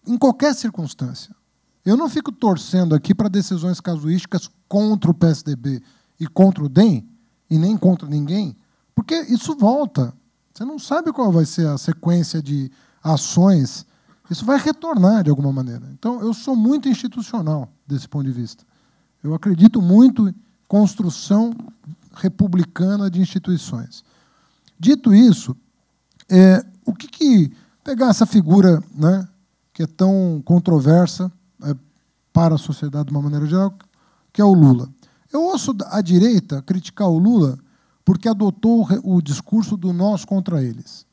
em qualquer circunstância. Eu não fico torcendo aqui para decisões casuísticas contra o PSDB e contra o DEM, e nem contra ninguém, porque isso volta. Você não sabe qual vai ser a sequência de ações. Isso vai retornar de alguma maneira. Então, eu sou muito institucional desse ponto de vista. Eu acredito muito em construção republicana de instituições. Dito isso, o que pegar essa figura, né, que é tão controversa para a sociedade de uma maneira geral, que é o Lula. Eu ouço a direita criticar o Lula porque adotou o discurso do nós contra eles,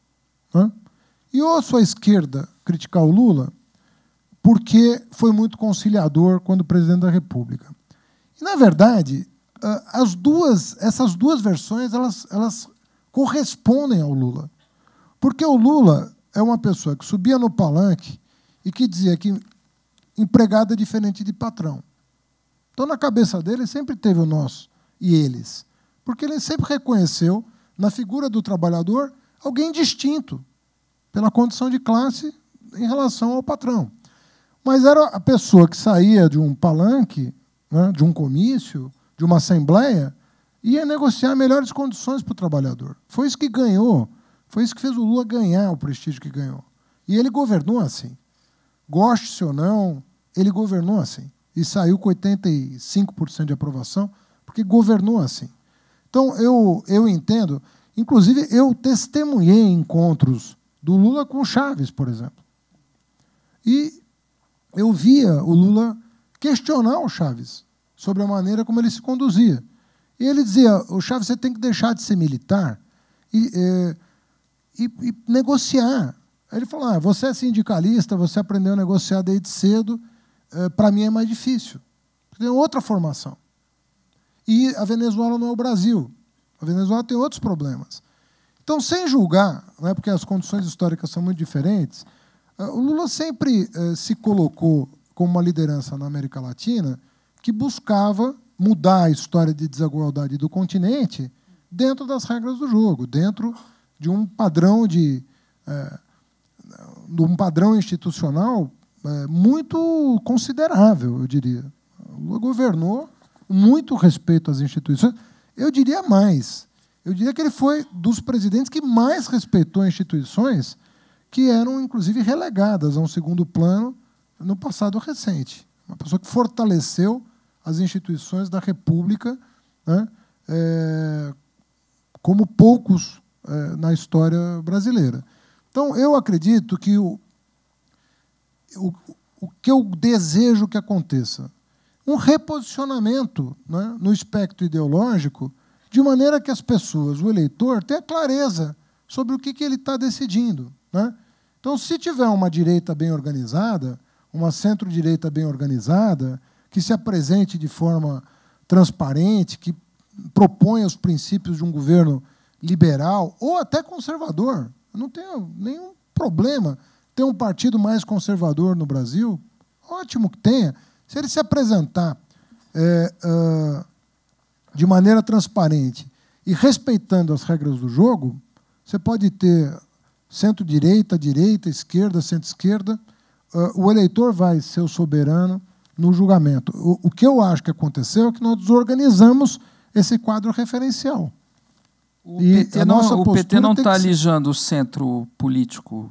né? E ouço a esquerda criticar o Lula porque foi muito conciliador quando presidente da República. E, na verdade, essas duas versões elas correspondem ao Lula. Porque o Lula é uma pessoa que subia no palanque e que dizia que empregado é diferente de patrão. Então, na cabeça dele, sempre teve o nós e eles. Porque ele sempre reconheceu, na figura do trabalhador, alguém distinto pela condição de classe em relação ao patrão. Mas era a pessoa que saía de um palanque, né, de um comício, de uma assembleia, e ia negociar melhores condições para o trabalhador. Foi isso que ganhou, foi isso que fez o Lula ganhar o prestígio que ganhou. E ele governou assim. Goste-se ou não, ele governou assim. E saiu com 85% de aprovação, porque governou assim. Então, eu entendo. Inclusive, eu testemunhei encontros do Lula com Chaves, por exemplo. E eu via o Lula questionar o Chaves sobre a maneira como ele se conduzia. E ele dizia, o Chaves, você tem que deixar de ser militar e negociar. Aí ele falou, você é sindicalista, você aprendeu a negociar desde cedo, para mim é mais difícil. Tem outra formação. E a Venezuela não é o Brasil. A Venezuela tem outros problemas. Então, sem julgar, né, porque as condições históricas são muito diferentes, o Lula sempre se colocou como uma liderança na América Latina que buscava mudar a história de desigualdade do continente dentro das regras do jogo, dentro de um padrão institucional muito considerável, eu diria. O Lula governou com muito respeito às instituições. Eu diria mais. Eu diria que ele foi dos presidentes que mais respeitou instituições que eram, inclusive, relegadas a um segundo plano no passado recente. Uma pessoa que fortaleceu as instituições da República, né, como poucos na história brasileira. Então, eu acredito que o que eu desejo que aconteça, um reposicionamento, né, no espectro ideológico, de maneira que as pessoas, o eleitor, tenha clareza sobre o que ele está decidindo, né? Então, se tiver uma direita bem organizada, uma centro-direita bem organizada, que se apresente de forma transparente, que proponha os princípios de um governo liberal ou até conservador, eu não tenho nenhum problema ter um partido mais conservador no Brasil, ótimo que tenha. Se ele se apresentar de maneira transparente e respeitando as regras do jogo, você pode ter centro-direita, direita, esquerda, centro-esquerda, o eleitor vai ser o soberano no julgamento. O que eu acho que aconteceu é que nós desorganizamos esse quadro referencial. O PT não está alijando o centro político.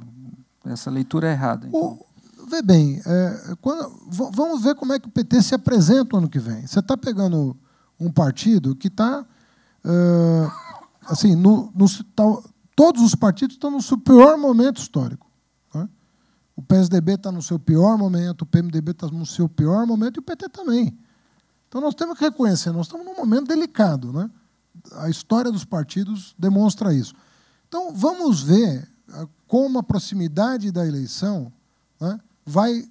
Essa leitura é errada. Então. Vê bem, vamos ver como é que o PT se apresenta o ano que vem. Você está pegando um partido que está... assim, todos os partidos estão no seu pior momento histórico, né? O PSDB está no seu pior momento, o PMDB está no seu pior momento e o PT também. Então, nós temos que reconhecer, nós estamos num momento delicado, né? A história dos partidos demonstra isso. Então, vamos ver como a proximidade da eleição, né, vai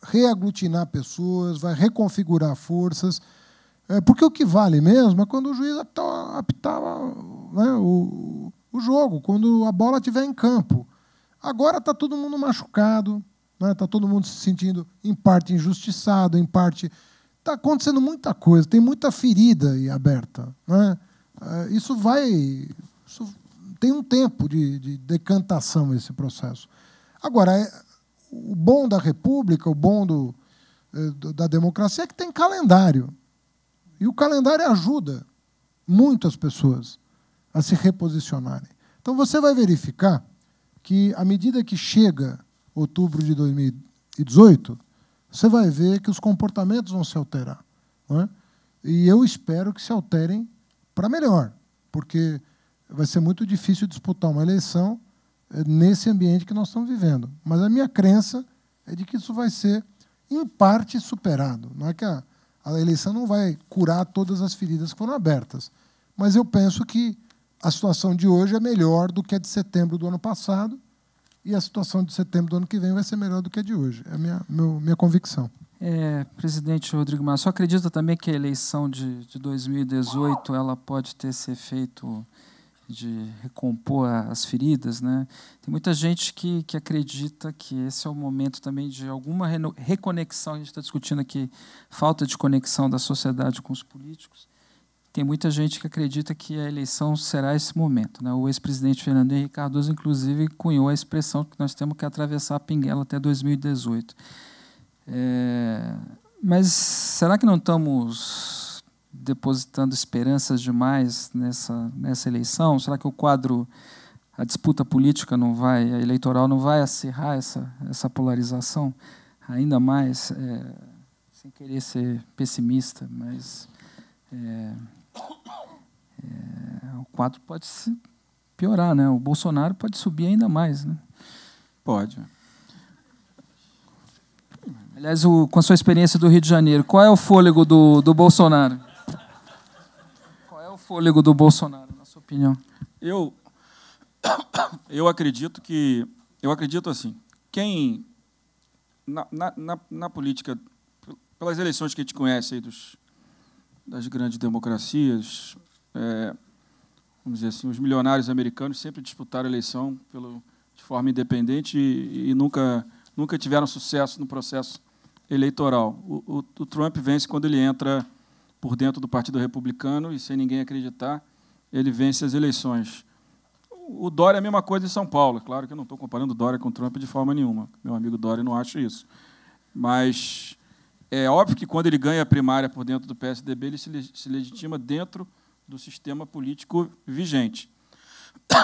reaglutinar pessoas, vai reconfigurar forças, porque o que vale mesmo é quando o juiz apitar, né, o jogo, quando a bola estiver em campo. Agora está todo mundo machucado, né, está todo mundo se sentindo, em parte, injustiçado, em parte... Está acontecendo muita coisa, tem muita ferida aí aberta, né? Isso tem um tempo de decantação, esse processo. Agora, o bom da República, o bom da democracia é que tem calendário. E o calendário ajuda muito as pessoas a se reposicionarem. Então, você vai verificar que, à medida que chega outubro de 2018, você vai ver que os comportamentos vão se alterar, não é? E eu espero que se alterem para melhor, porque vai ser muito difícil disputar uma eleição nesse ambiente que nós estamos vivendo. Mas a minha crença é de que isso vai ser, em parte, superado. Não é que a eleição não vai curar todas as feridas que foram abertas, mas eu penso que a situação de hoje é melhor do que a de setembro do ano passado, e a situação de setembro do ano que vem vai ser melhor do que a de hoje. É a minha convicção. Presidente Rodrigo Maia, só acredita também que a eleição de 2018 ela pode ter esse efeito de recompor as feridas, né? Tem muita gente que acredita que esse é o momento também de alguma reconexão. A gente está discutindo aqui falta de conexão da sociedade com os políticos. Tem muita gente que acredita que a eleição será esse momento, né? O ex-presidente Fernando Henrique Cardoso, inclusive, cunhou a expressão que nós temos que atravessar a Pinguela até 2018. Mas será que não estamos depositando esperanças demais nessa eleição? Será que a disputa política a eleitoral não vai acirrar essa polarização ainda mais, sem querer ser pessimista, mas o quadro pode piorar, né? O Bolsonaro pode subir ainda mais, né? Pode. Aliás, com a sua experiência do Rio de Janeiro, qual é o fôlego do Bolsonaro? Qual é o fôlego do Bolsonaro, na sua opinião? Eu acredito assim, quem na política, pelas eleições que a gente conhece aí das grandes democracias, vamos dizer assim, os milionários americanos sempre disputaram a eleição de forma independente e nunca tiveram sucesso no processo eleitoral. O Trump vence quando ele entra por dentro do Partido Republicano e, sem ninguém acreditar, ele vence as eleições. O Dória é a mesma coisa em São Paulo. Claro que eu não estou comparando o Dória com o Trump de forma nenhuma. Meu amigo Dória não acha isso. Mas é óbvio que, quando ele ganha a primária por dentro do PSDB, ele se legitima dentro do sistema político vigente.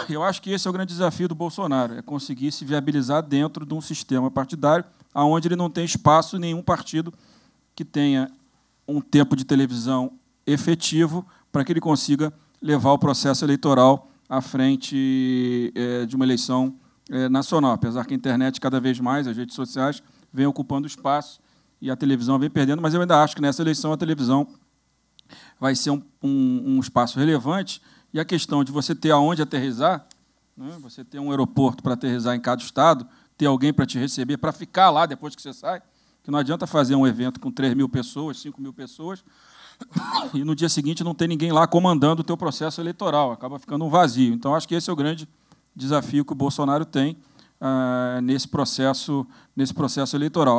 Eu acho que esse é o grande desafio do Bolsonaro, é conseguir se viabilizar dentro de um sistema partidário onde ele não tem espaço em nenhum partido que tenha um tempo de televisão efetivo para que ele consiga levar o processo eleitoral à frente de uma eleição nacional, apesar que a internet, cada vez mais, as redes sociais, vem ocupando espaço e a televisão vem perdendo, mas eu ainda acho que nessa eleição a televisão vai ser um espaço relevante, e a questão de você ter aonde aterrissar, né, você ter um aeroporto para aterrissar em cada estado, ter alguém para te receber, para ficar lá depois que você sai, que não adianta fazer um evento com 3.000 pessoas, 5.000 pessoas, e no dia seguinte não tem ninguém lá comandando o teu processo eleitoral, acaba ficando um vazio. Então, acho que esse é o grande desafio que o Bolsonaro tem nesse processo eleitoral.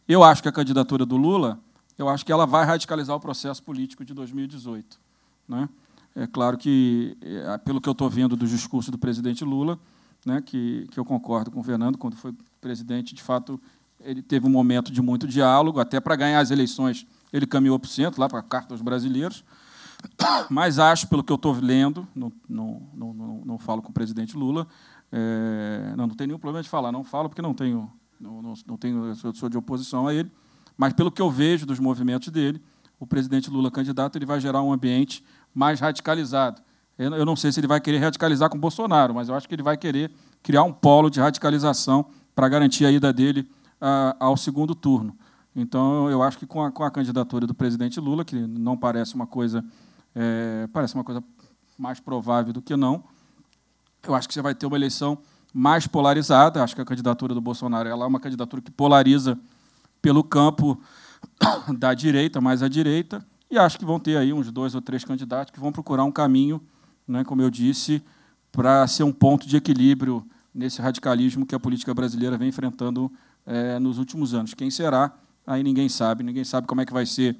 Eu acho que a candidatura do Lula, eu acho que ela vai radicalizar o processo político de 2018. Né? É claro que, pelo que eu estou vendo do discurso do presidente Lula, né, que eu concordo com o Fernando, quando foi presidente, de fato, ele teve um momento de muito diálogo, até para ganhar as eleições ele caminhou para o centro, lá para a Carta aos Brasileiros, mas acho, pelo que eu estou lendo, não falo com o presidente Lula, não tem nenhum problema de falar, não falo porque eu sou de oposição a ele, mas pelo que eu vejo dos movimentos dele, o presidente Lula candidato ele vai gerar um ambiente mais radicalizado. Eu não sei se ele vai querer radicalizar com o Bolsonaro, mas eu acho que ele vai querer criar um polo de radicalização para garantir a ida dele ao segundo turno. Então, eu acho que com a candidatura do presidente Lula, que não parece uma coisa, parece uma coisa mais provável do que não, eu acho que você vai ter uma eleição mais polarizada. Acho que a candidatura do Bolsonaro ela é uma candidatura que polariza pelo campo da direita, mais à direita, e acho que vão ter aí uns 2 ou 3 candidatos que vão procurar um caminho, né, como eu disse, para ser um ponto de equilíbrio nesse radicalismo que a política brasileira vem enfrentando nos últimos anos. Quem será? Aí ninguém sabe como é que vai ser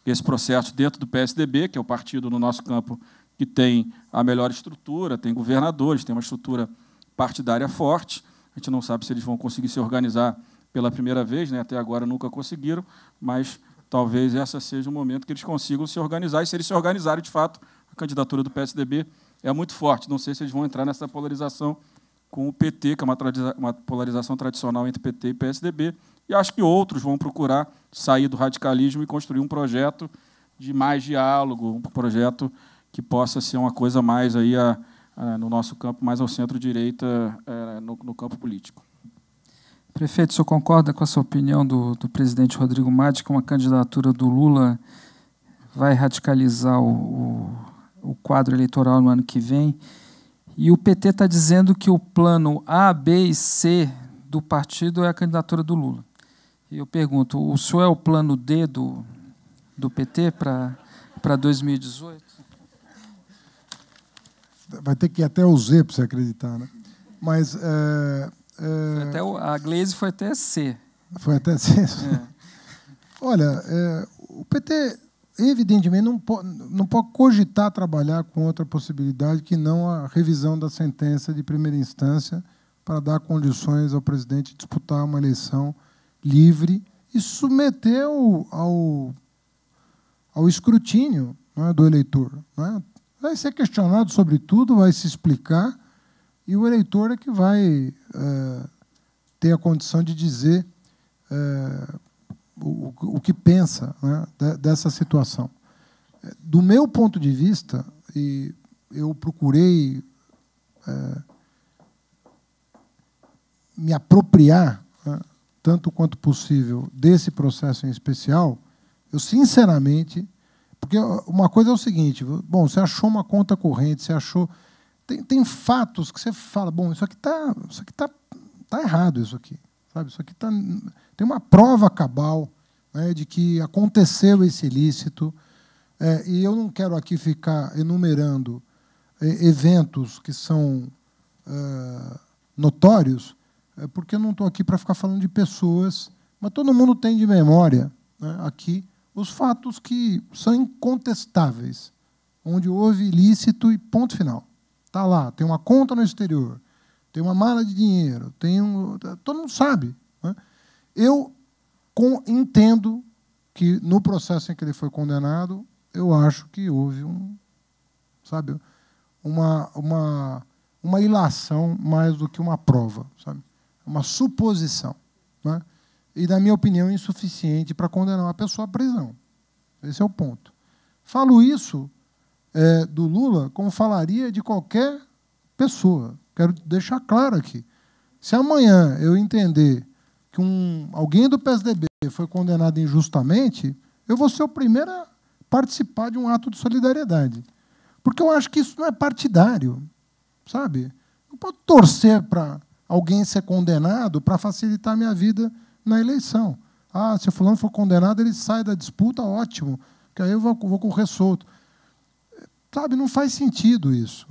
esse processo dentro do PSDB, que é o partido no nosso campo que tem a melhor estrutura, tem governadores, tem uma estrutura partidária forte. A gente não sabe se eles vão conseguir se organizar pela primeira vez, né? Até agora nunca conseguiram, mas talvez esse seja o momento que eles consigam se organizar, e se eles se organizarem, de fato, a candidatura do PSDB é muito forte. Não sei se eles vão entrar nessa polarização com o PT, que é uma polarização tradicional entre PT e PSDB, e acho que outros vão procurar sair do radicalismo e construir um projeto de mais diálogo, um projeto que possa ser uma coisa mais aí no nosso campo, mais ao centro-direita no campo político. Prefeito, o senhor concorda com essa opinião do presidente Rodrigo Maia, que uma candidatura do Lula vai radicalizar o quadro eleitoral no ano que vem? E o PT está dizendo que o plano A, B e C do partido é a candidatura do Lula. E eu pergunto, o senhor é o plano D do PT para 2018? Vai ter que ir até o Z para você acreditar, né? Mas a Gleisi foi até C. Foi até C. Olha, o PT evidentemente não pode cogitar trabalhar com outra possibilidade que não a revisão da sentença de primeira instância para dar condições ao presidente disputar uma eleição livre e submeter ao escrutínio, não é, do eleitor. Não é? Vai ser questionado sobre tudo, vai se explicar, e o eleitor é que vai ter a condição de dizer o que pensa, né, dessa situação. Do meu ponto de vista, e eu procurei me apropriar, né, tanto quanto possível, desse processo em especial, eu, sinceramente... Porque uma coisa é o seguinte, bom, você achou uma conta corrente, você achou... Tem fatos que você fala, bom, isso aqui tá errado, isso aqui. Sabe? Isso aqui tem uma prova cabal, né, de que aconteceu esse ilícito, e eu não quero aqui ficar enumerando eventos que são notórios, porque eu não estou aqui para ficar falando de pessoas, mas todo mundo tem de memória, né, aqui os fatos que são incontestáveis, onde houve ilícito e ponto final. Está lá, tem uma conta no exterior, tem uma mala de dinheiro, todo mundo sabe, né? Eu entendo que, no processo em que ele foi condenado, eu acho que houve uma ilação mais do que uma prova, sabe? Uma suposição, né? E, na minha opinião, insuficiente para condenar uma pessoa à prisão. Esse é o ponto. Falo isso do Lula como falaria de qualquer pessoa. Quero deixar claro aqui. Se amanhã eu entender que alguém do PSDB foi condenado injustamente, eu vou ser o primeiro a participar de um ato de solidariedade. Porque eu acho que isso não é partidário, sabe? Não pode torcer para alguém ser condenado para facilitar a minha vida na eleição. Ah, se o fulano for condenado, ele sai da disputa, ótimo, que aí eu vou correr solto. Sabe, não faz sentido isso,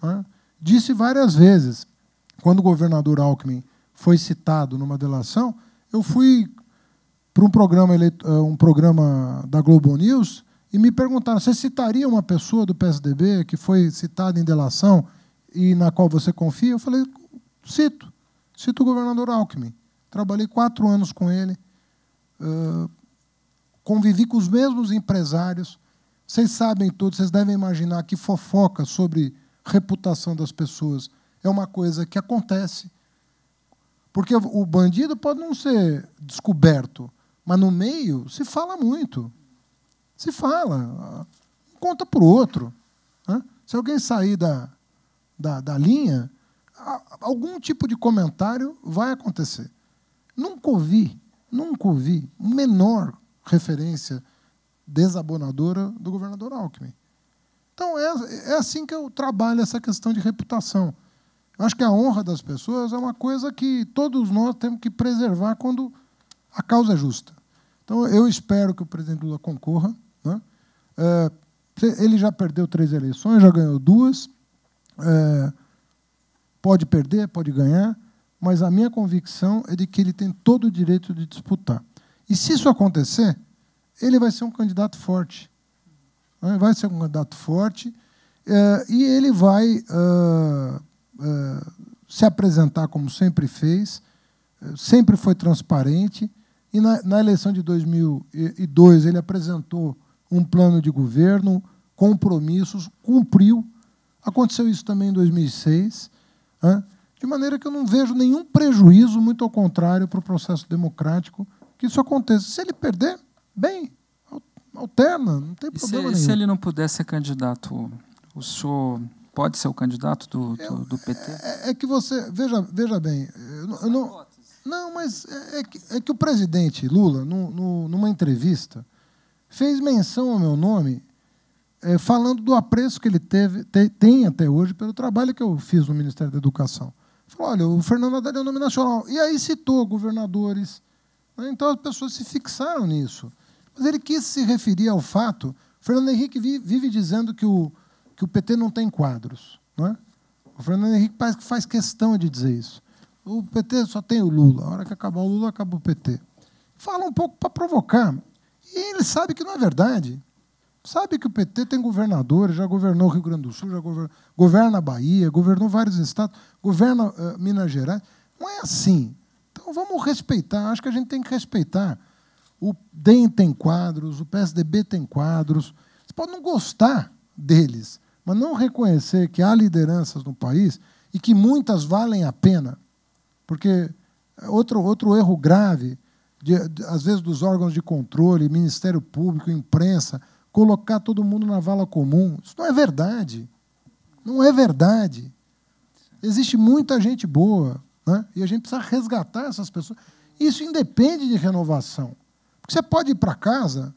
né? Disse várias vezes, quando o governador Alckmin foi citado numa delação, eu fui para um programa da Globo News e me perguntaram, você citaria uma pessoa do PSDB que foi citada em delação e na qual você confia? Eu falei, cito o governador Alckmin. Trabalhei 4 anos com ele, convivi com os mesmos empresários. Vocês sabem todos, vocês devem imaginar que fofoca sobre reputação das pessoas é uma coisa que acontece. Porque o bandido pode não ser descoberto, mas no meio se fala muito. Se fala, um conta para o outro, né? Se alguém sair da linha, algum tipo de comentário vai acontecer. Nunca ouvi menor referência desabonadora do governador Alckmin. Então, é assim que eu trabalho essa questão de reputação. Eu acho que a honra das pessoas é uma coisa que todos nós temos que preservar quando a causa é justa. Então, eu espero que o presidente Lula concorra, né? Ele já perdeu 3 eleições, já ganhou 2. Pode perder, pode ganhar, mas a minha convicção é de que ele tem todo o direito de disputar. E, se isso acontecer, ele vai ser um candidato forte. Vai ser um candidato forte e ele vai se apresentar como sempre fez, sempre foi transparente, e na eleição de 2002 ele apresentou um plano de governo, compromissos, cumpriu. Aconteceu isso também em 2006, de maneira que eu não vejo nenhum prejuízo, muito ao contrário, para o processo democrático, que isso aconteça. Se ele perder, bem, alterna, não tem problema nenhum. Se ele não puder ser candidato, o senhor pode ser o candidato do PT? É que você... Veja bem... Não, mas é que o presidente Lula, numa entrevista, fez menção ao meu nome, falando do apreço que ele tem até hoje pelo trabalho que eu fiz no Ministério da Educação. Falou, olha, o Fernando Haddad é um nome nacional. E aí citou governadores. Então as pessoas se fixaram nisso. Mas ele quis se referir ao fato... O Fernando Henrique vive dizendo que o PT não tem quadros, não é? O Fernando Henrique parece que faz questão de dizer isso. O PT só tem o Lula. A hora que acabar o Lula, acaba o PT. Fala um pouco para provocar. E ele sabe que não é verdade. Sabe que o PT tem governadores, já governou o Rio Grande do Sul, já governa a Bahia, governou vários estados, governa Minas Gerais. Não é assim. Então vamos respeitar. Acho que a gente tem que respeitar. O DEM tem quadros, o PSDB tem quadros. Você pode não gostar deles, mas não reconhecer que há lideranças no país e que muitas valem a pena. Porque outro erro grave, às vezes, dos órgãos de controle, Ministério Público, imprensa, colocar todo mundo na vala comum. Isso não é verdade. Não é verdade. Existe muita gente boa, né? E a gente precisa resgatar essas pessoas. Isso independe de renovação. Porque você pode ir para casa,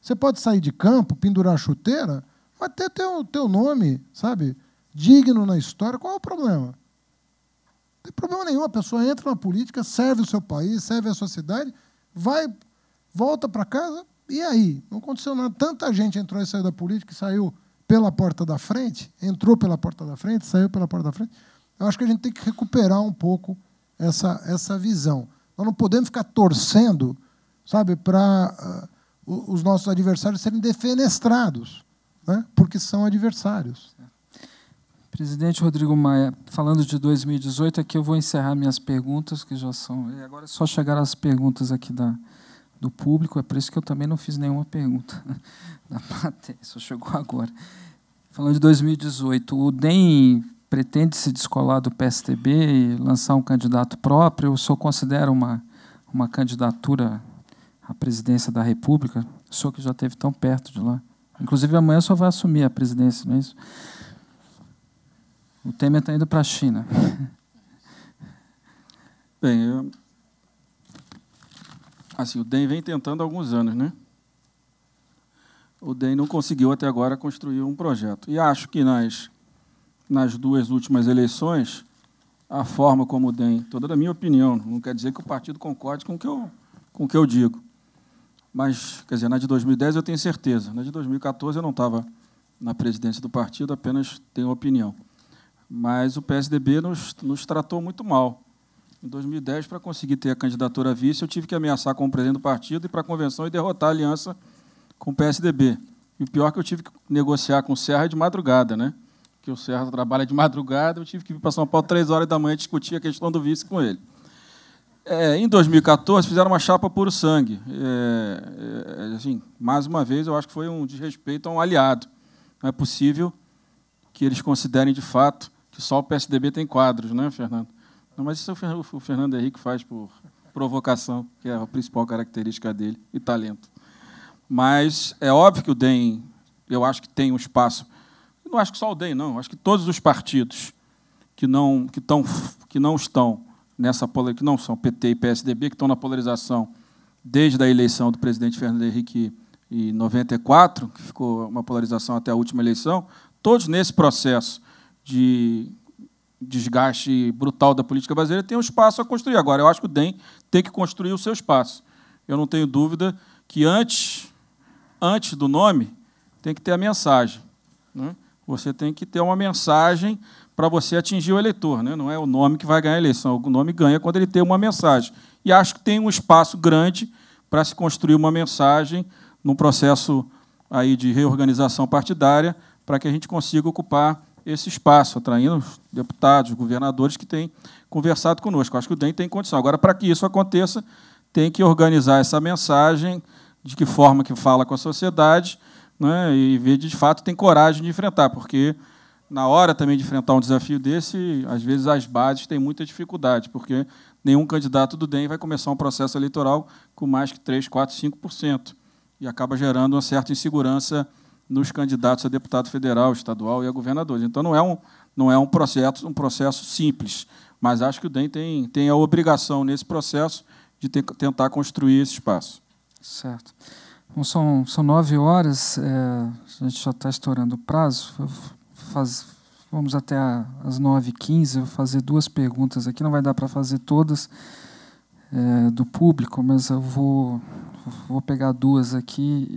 você pode sair de campo, pendurar a chuteira, mas ter teu nome, sabe, digno na história. Qual é o problema? Não tem problema nenhum. A pessoa entra na política, serve o seu país, serve a sua cidade, volta para casa, e aí? Não aconteceu nada. Tanta gente entrou e saiu da política, e saiu pela porta da frente, entrou pela porta da frente, saiu pela porta da frente. Eu acho que a gente tem que recuperar um pouco essa visão. Nós não podemos ficar torcendo, sabe, para os nossos adversários serem defenestrados, né, porque são adversários. Presidente Rodrigo Maia, falando de 2018, aqui eu vou encerrar minhas perguntas, que já são... E agora é só chegar às perguntas aqui do público, é por isso que eu também não fiz nenhuma pergunta da plateia, só chegou agora. Falando de 2018, o DEM pretende se descolar do PSDB e lançar um candidato próprio? O senhor considera uma candidatura à presidência da República? O senhor que já esteve tão perto de lá. Inclusive, amanhã só vai assumir a presidência, não é isso? O Temer está indo para a China. Bem, assim, o DEM vem tentando há alguns anos, né? O DEM não conseguiu até agora construir um projeto. E acho que nas duas últimas eleições, a forma como o DEM, toda a minha opinião, não quer dizer que o partido concorde com o que eu digo, mas, quer dizer, na de 2010 eu tenho certeza. Na de 2014 eu não estava na presidência do partido, apenas tenho opinião. Mas o PSDB nos tratou muito mal. Em 2010, para conseguir ter a candidatura a vice, eu tive que ameaçar como presidente do partido ir para a convenção e derrotar a aliança com o PSDB. E o pior é que eu tive que negociar com o Serra de madrugada, né? Porque o Serra trabalha de madrugada, eu tive que vir para São Paulo 3 horas da manhã discutir a questão do vice com ele. Em 2014, fizeram uma chapa puro sangue. Assim, mais uma vez, eu acho que foi um desrespeito a um aliado. Não é possível que eles considerem, de fato, que só o PSDB tem quadros, né, Fernando? Não, mas isso o Fernando Henrique faz por provocação, que é a principal característica dele, e talento. Mas é óbvio que o DEM, eu acho que tem um espaço. Eu não acho que só o DEM, não. Eu acho que todos os partidos que não estão nessa que não são PT e PSDB, que estão na polarização desde a eleição do presidente Fernando Henrique em 94, que ficou uma polarização até a última eleição, todos nesse processo de desgaste brutal da política brasileira têm um espaço a construir. Agora, eu acho que o DEM tem que construir o seu espaço. Eu não tenho dúvida que antes do nome tem que ter a mensagem, né? Você tem que ter uma mensagem para você atingir o eleitor, né? Não é o nome que vai ganhar a eleição. O nome ganha quando ele tem uma mensagem. E acho que tem um espaço grande para se construir uma mensagem num processo aí de reorganização partidária para que a gente consiga ocupar esse espaço, atraindo os deputados, os governadores que têm conversado conosco. Acho que o DEM tem condição. Agora, para que isso aconteça, tem que organizar essa mensagem, de que forma que fala com a sociedade, né, e ver, de fato, tem coragem de enfrentar, porque, na hora também de enfrentar um desafio desse, às vezes as bases têm muita dificuldade, porque nenhum candidato do DEM vai começar um processo eleitoral com mais que 3%, 4%, 5%, e acaba gerando uma certa insegurança nos candidatos a deputado federal, estadual e a governador. Então, não é um processo simples, mas acho que o DEM tem a obrigação, nesse processo, de tentar construir esse espaço. Certo. Bom, são 9 horas, a gente já está estourando o prazo. Vamos até às 9h15, eu vou fazer 2 perguntas aqui, não vai dar para fazer todas do público, mas eu vou pegar 2 aqui.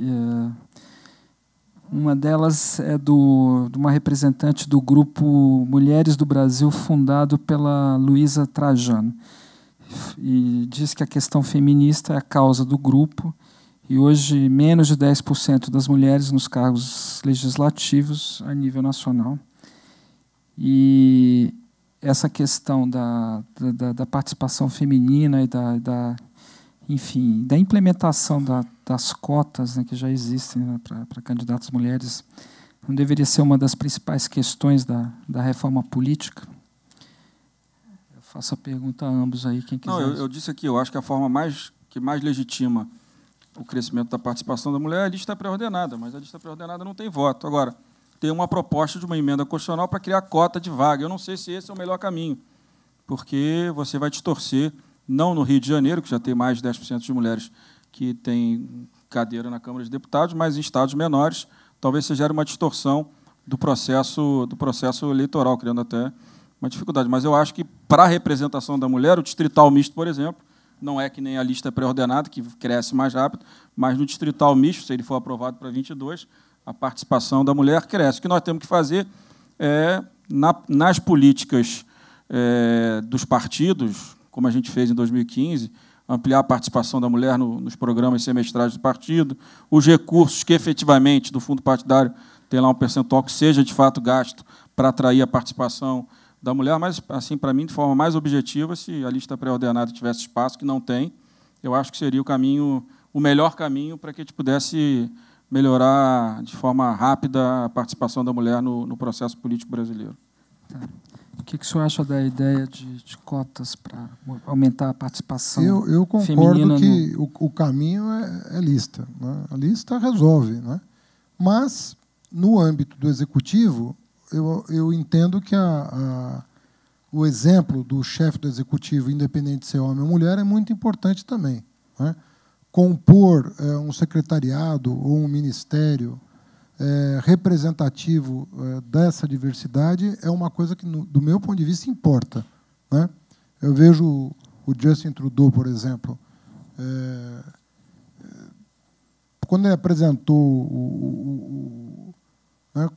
Uma delas é de uma representante do grupo Mulheres do Brasil, fundado pela Luísa Trajano. E diz que a questão feminista é a causa do grupo, e hoje menos de 10% das mulheres nos cargos legislativos a nível nacional. E essa questão da participação feminina e enfim, da implementação das cotas, né, que já existem, né, para candidatas mulheres, não deveria ser uma das principais questões da reforma política? Eu faço a pergunta a ambos aí, quem quiser. Não, eu disse aqui, eu acho que a forma que mais legitima o crescimento da participação da mulher é a lista pré-ordenada, mas a lista pré-ordenada não tem voto. Agora, tem uma proposta de uma emenda constitucional para criar cota de vaga. Eu não sei se esse é o melhor caminho, porque você vai distorcer, não no Rio de Janeiro, que já tem mais de 10% de mulheres que têm cadeira na Câmara de Deputados, mas em estados menores, talvez se gere uma distorção do processo eleitoral, criando até uma dificuldade. Mas eu acho que, para a representação da mulher, o distrital misto, por exemplo, não é que nem a lista pré-ordenada, que cresce mais rápido, mas no distrital misto, se ele for aprovado para 22, a participação da mulher cresce. O que nós temos que fazer é, nas políticas dos partidos, como a gente fez em 2015, ampliar a participação da mulher nos programas semestrais do partido, os recursos que, efetivamente, do fundo partidário tem lá um percentual que seja, de fato, gasto para atrair a participação da mulher, mas, assim, para mim, de forma mais objetiva, se a lista pré-ordenada tivesse espaço, que não tem, eu acho que seria o melhor caminho para que a gente pudesse melhorar de forma rápida a participação da mulher no processo político brasileiro. Tá. O que o senhor acha da ideia de cotas para aumentar a participação eu concordo feminina? Que o caminho é lista, né? A lista resolve, né? Mas, no âmbito do Executivo, eu entendo que o exemplo do chefe do Executivo, independente de ser homem ou mulher, é muito importante também, né? Compor um secretariado ou um ministério representativo dessa diversidade é uma coisa que, do meu ponto de vista, importa, né? Eu vejo o Justin Trudeau, por exemplo, quando ele apresentou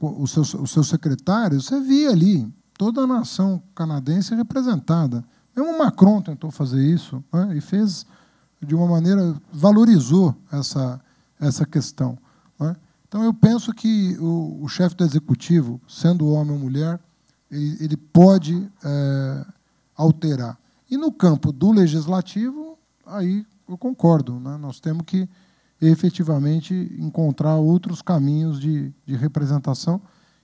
os seus secretários, você via ali toda a nação canadense representada. Mesmo o Macron tentou fazer isso, né, e fez de uma maneira, valorizou essa questão, né? Então, eu penso que o chefe do Executivo, sendo homem ou mulher, ele pode alterar. E, no campo do Legislativo, aí eu concordo, né? Nós temos que, efetivamente, encontrar outros caminhos de representação.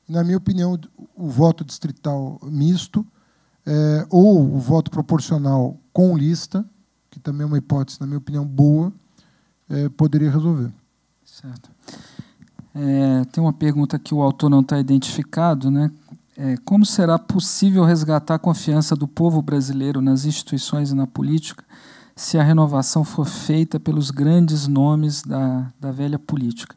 E, na minha opinião, o voto distrital misto ou o voto proporcional com lista, que também é uma hipótese, na minha opinião, boa, poderia resolver. Certo. Tem uma pergunta que o autor não está identificado, né? Como será possível resgatar a confiança do povo brasileiro nas instituições e na política se a renovação for feita pelos grandes nomes da velha política?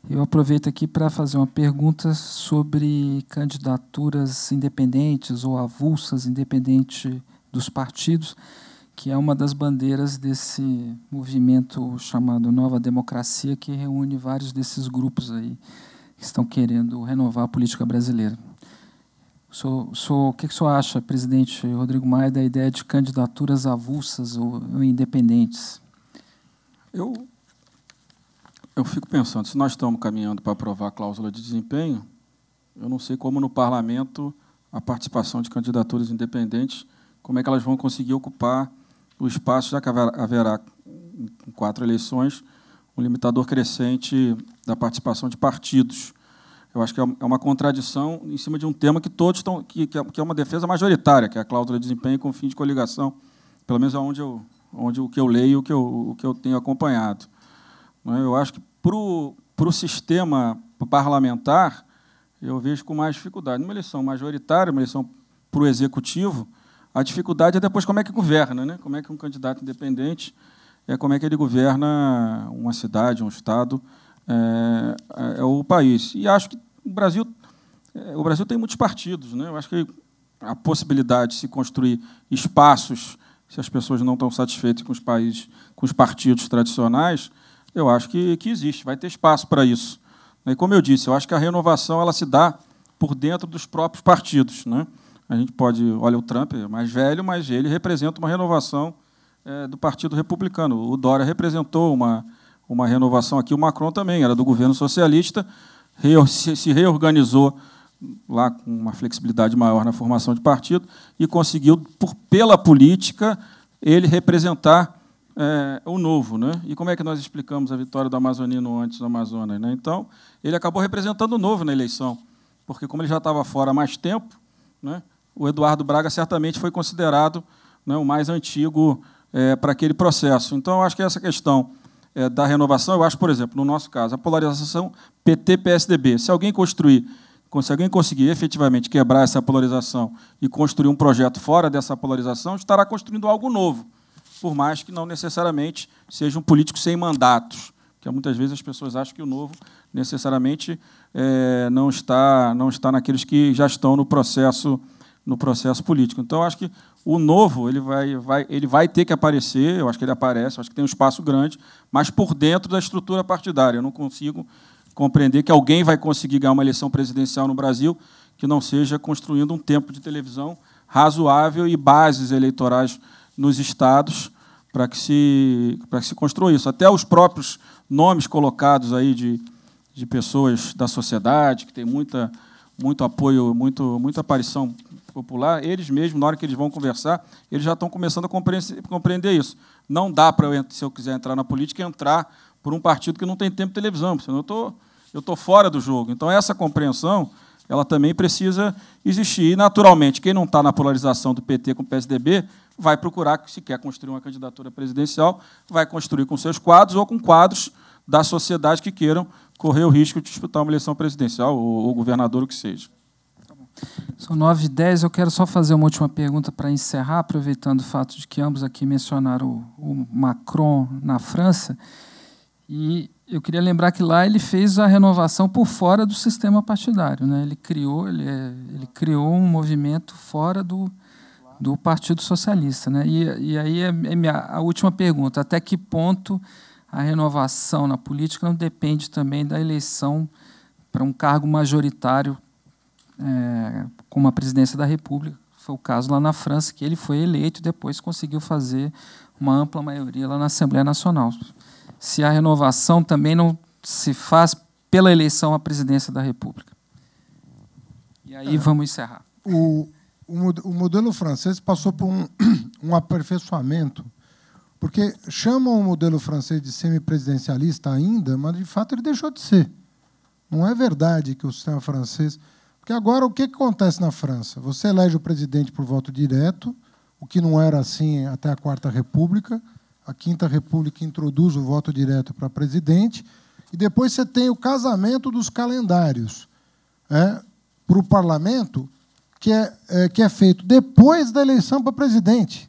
Eu aproveito aqui para fazer uma pergunta sobre candidaturas independentes ou avulsas, independente dos partidos, que é uma das bandeiras desse movimento chamado Nova Democracia, que reúne vários desses grupos aí que estão querendo renovar a política brasileira. O que o senhor acha, presidente Rodrigo Maia, da ideia de candidaturas avulsas ou independentes? Eu fico pensando, se nós estamos caminhando para aprovar a cláusula de desempenho, eu não sei como no parlamento a participação de candidaturas independentes, como é que elas vão conseguir ocupar o espaço, já que haverá, em 4 eleições, um limitador crescente da participação de partidos. Eu acho que é uma contradição em cima de um tema que todos estão, que é uma defesa majoritária, que é a cláusula de desempenho com fim de coligação, pelo menos onde o que eu leio, o que eu tenho acompanhado. Eu acho que para o sistema parlamentar, eu vejo com mais dificuldade. Numa eleição majoritária, uma eleição para o executivo, a dificuldade é depois como é que governa, né? Como é que um candidato independente, como é que ele governa uma cidade, um estado, o país. E acho que o Brasil tem muitos partidos, né? Eu acho que a possibilidade de se construir espaços, se as pessoas não estão satisfeitas com os partidos tradicionais, eu acho que existe, vai ter espaço para isso. E, como eu disse, eu acho que a renovação ela se dá por dentro dos próprios partidos, né? A gente pode... Olha, o Trump é mais velho, mas ele representa uma renovação do Partido Republicano. O Dória representou uma renovação aqui. O Macron também era do governo socialista, se reorganizou lá com uma flexibilidade maior na formação de partido e conseguiu, pela política, ele representar o novo, né? E como é que nós explicamos a vitória do amazonino antes do Amazonas, né? Então, ele acabou representando o novo na eleição, porque, como ele já estava fora há mais tempo, né, o Eduardo Braga certamente foi considerado, né, o mais antigo para aquele processo. Então, eu acho que essa questão da renovação, eu acho, por exemplo, no nosso caso, a polarização PT-PSDB. Se alguém conseguir efetivamente quebrar essa polarização e construir um projeto fora dessa polarização, estará construindo algo novo, por mais que não necessariamente seja um político sem mandatos, porque muitas vezes as pessoas acham que o novo necessariamente não está naqueles que já estão no processo político. Então, eu acho que o novo ele vai ter que aparecer, eu acho que ele aparece, eu acho que tem um espaço grande, mas por dentro da estrutura partidária. Eu não consigo compreender que alguém vai conseguir ganhar uma eleição presidencial no Brasil que não seja construindo um tempo de televisão razoável e bases eleitorais nos estados para que se construa isso. Até os próprios nomes colocados aí de pessoas da sociedade, que tem muito apoio, muita aparição popular, eles mesmos, na hora que eles vão conversar, eles já estão começando a compreender isso. Não dá para, se eu quiser entrar na política, entrar por um partido que não tem tempo de televisão, senão eu estou fora do jogo. Então, essa compreensão ela também precisa existir. E, naturalmente, quem não está na polarização do PT com o PSDB vai procurar, se quer construir uma candidatura presidencial, vai construir com seus quadros ou com quadros da sociedade que queiram correr o risco de disputar uma eleição presidencial ou governador, o que seja. São 9h10, eu quero só fazer uma última pergunta para encerrar, aproveitando o fato de que ambos aqui mencionaram o Macron na França. E eu queria lembrar que lá ele fez a renovação por fora do sistema partidário, né? Ele criou um movimento fora do Partido Socialista, né? E aí a última pergunta: até que ponto a renovação na política não depende também da eleição para um cargo majoritário, como a presidência da República? Foi o caso lá na França, que ele foi eleito e depois conseguiu fazer uma ampla maioria lá na Assembleia Nacional. Se a renovação também não se faz pela eleição à presidência da República. E aí vamos encerrar. O modelo francês passou por um aperfeiçoamento, porque chamam o modelo francês de semipresidencialista ainda, mas, de fato, ele deixou de ser. Não é verdade que o sistema francês... Porque agora, o que acontece na França? Você elege o presidente por voto direto, o que não era assim até a Quarta República. A Quinta República introduz o voto direto para presidente, e depois você tem o casamento dos calendários para o parlamento, que é feito depois da eleição para presidente.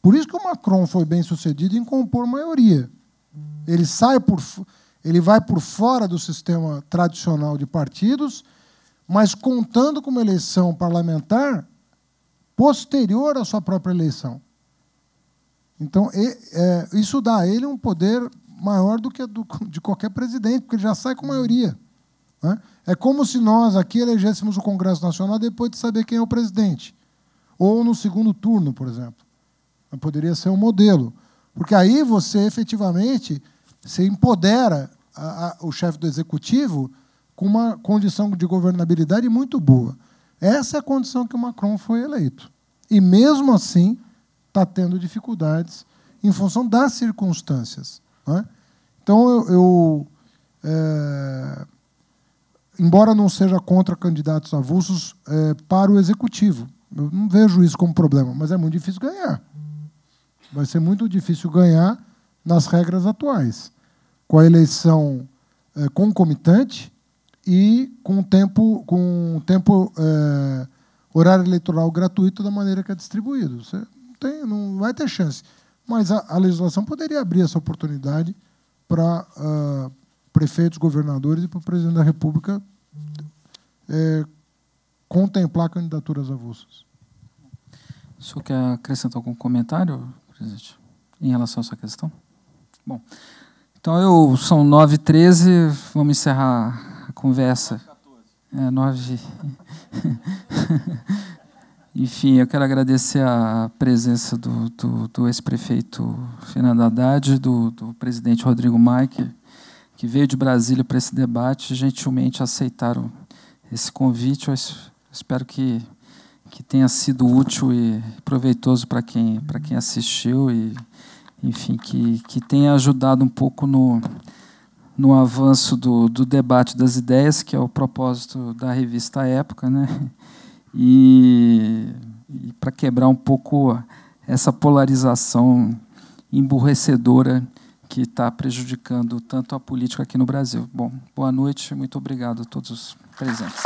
Por isso que o Macron foi bem sucedido em compor maioria. Ele vai por fora do sistema tradicional de partidos, mas contando com uma eleição parlamentar posterior à sua própria eleição. Então, isso dá a ele um poder maior do que de qualquer presidente, porque ele já sai com maioria. Né? É como se nós aqui elegêssemos o Congresso Nacional depois de saber quem é o presidente. Ou no segundo turno, por exemplo. Poderia ser um modelo. Porque aí você, efetivamente, você empodera o chefe do Executivo com uma condição de governabilidade muito boa. Essa é a condição que o Macron foi eleito. E, mesmo assim, está tendo dificuldades em função das circunstâncias. Né? Então, embora não seja contra candidatos avulsos para o Executivo, eu não vejo isso como problema, mas é muito difícil ganhar. Vai ser muito difícil ganhar nas regras atuais, com a eleição concomitante e com horário eleitoral gratuito da maneira que é distribuído. Você não vai ter chance. Mas a legislação poderia abrir essa oportunidade para prefeitos, governadores e para o presidente da República contemplar candidaturas avulsas. O senhor quer acrescentar algum comentário, presidente, em relação a essa questão? Bom, então são 9h13, vamos encerrar a conversa. 9. Enfim, eu quero agradecer a presença do ex-prefeito Fernando Haddad, do presidente Rodrigo Maia, que veio de Brasília para esse debate, gentilmente aceitaram esse convite. Eu espero que tenha sido útil e proveitoso para quem assistiu e, enfim, que tenha ajudado um pouco no avanço do debate das ideias, que é o propósito da revista Época, né? E para quebrar um pouco essa polarização emburrecedora que está prejudicando tanto a política aqui no Brasil. Bom, boa noite, muito obrigado a todos os presentes.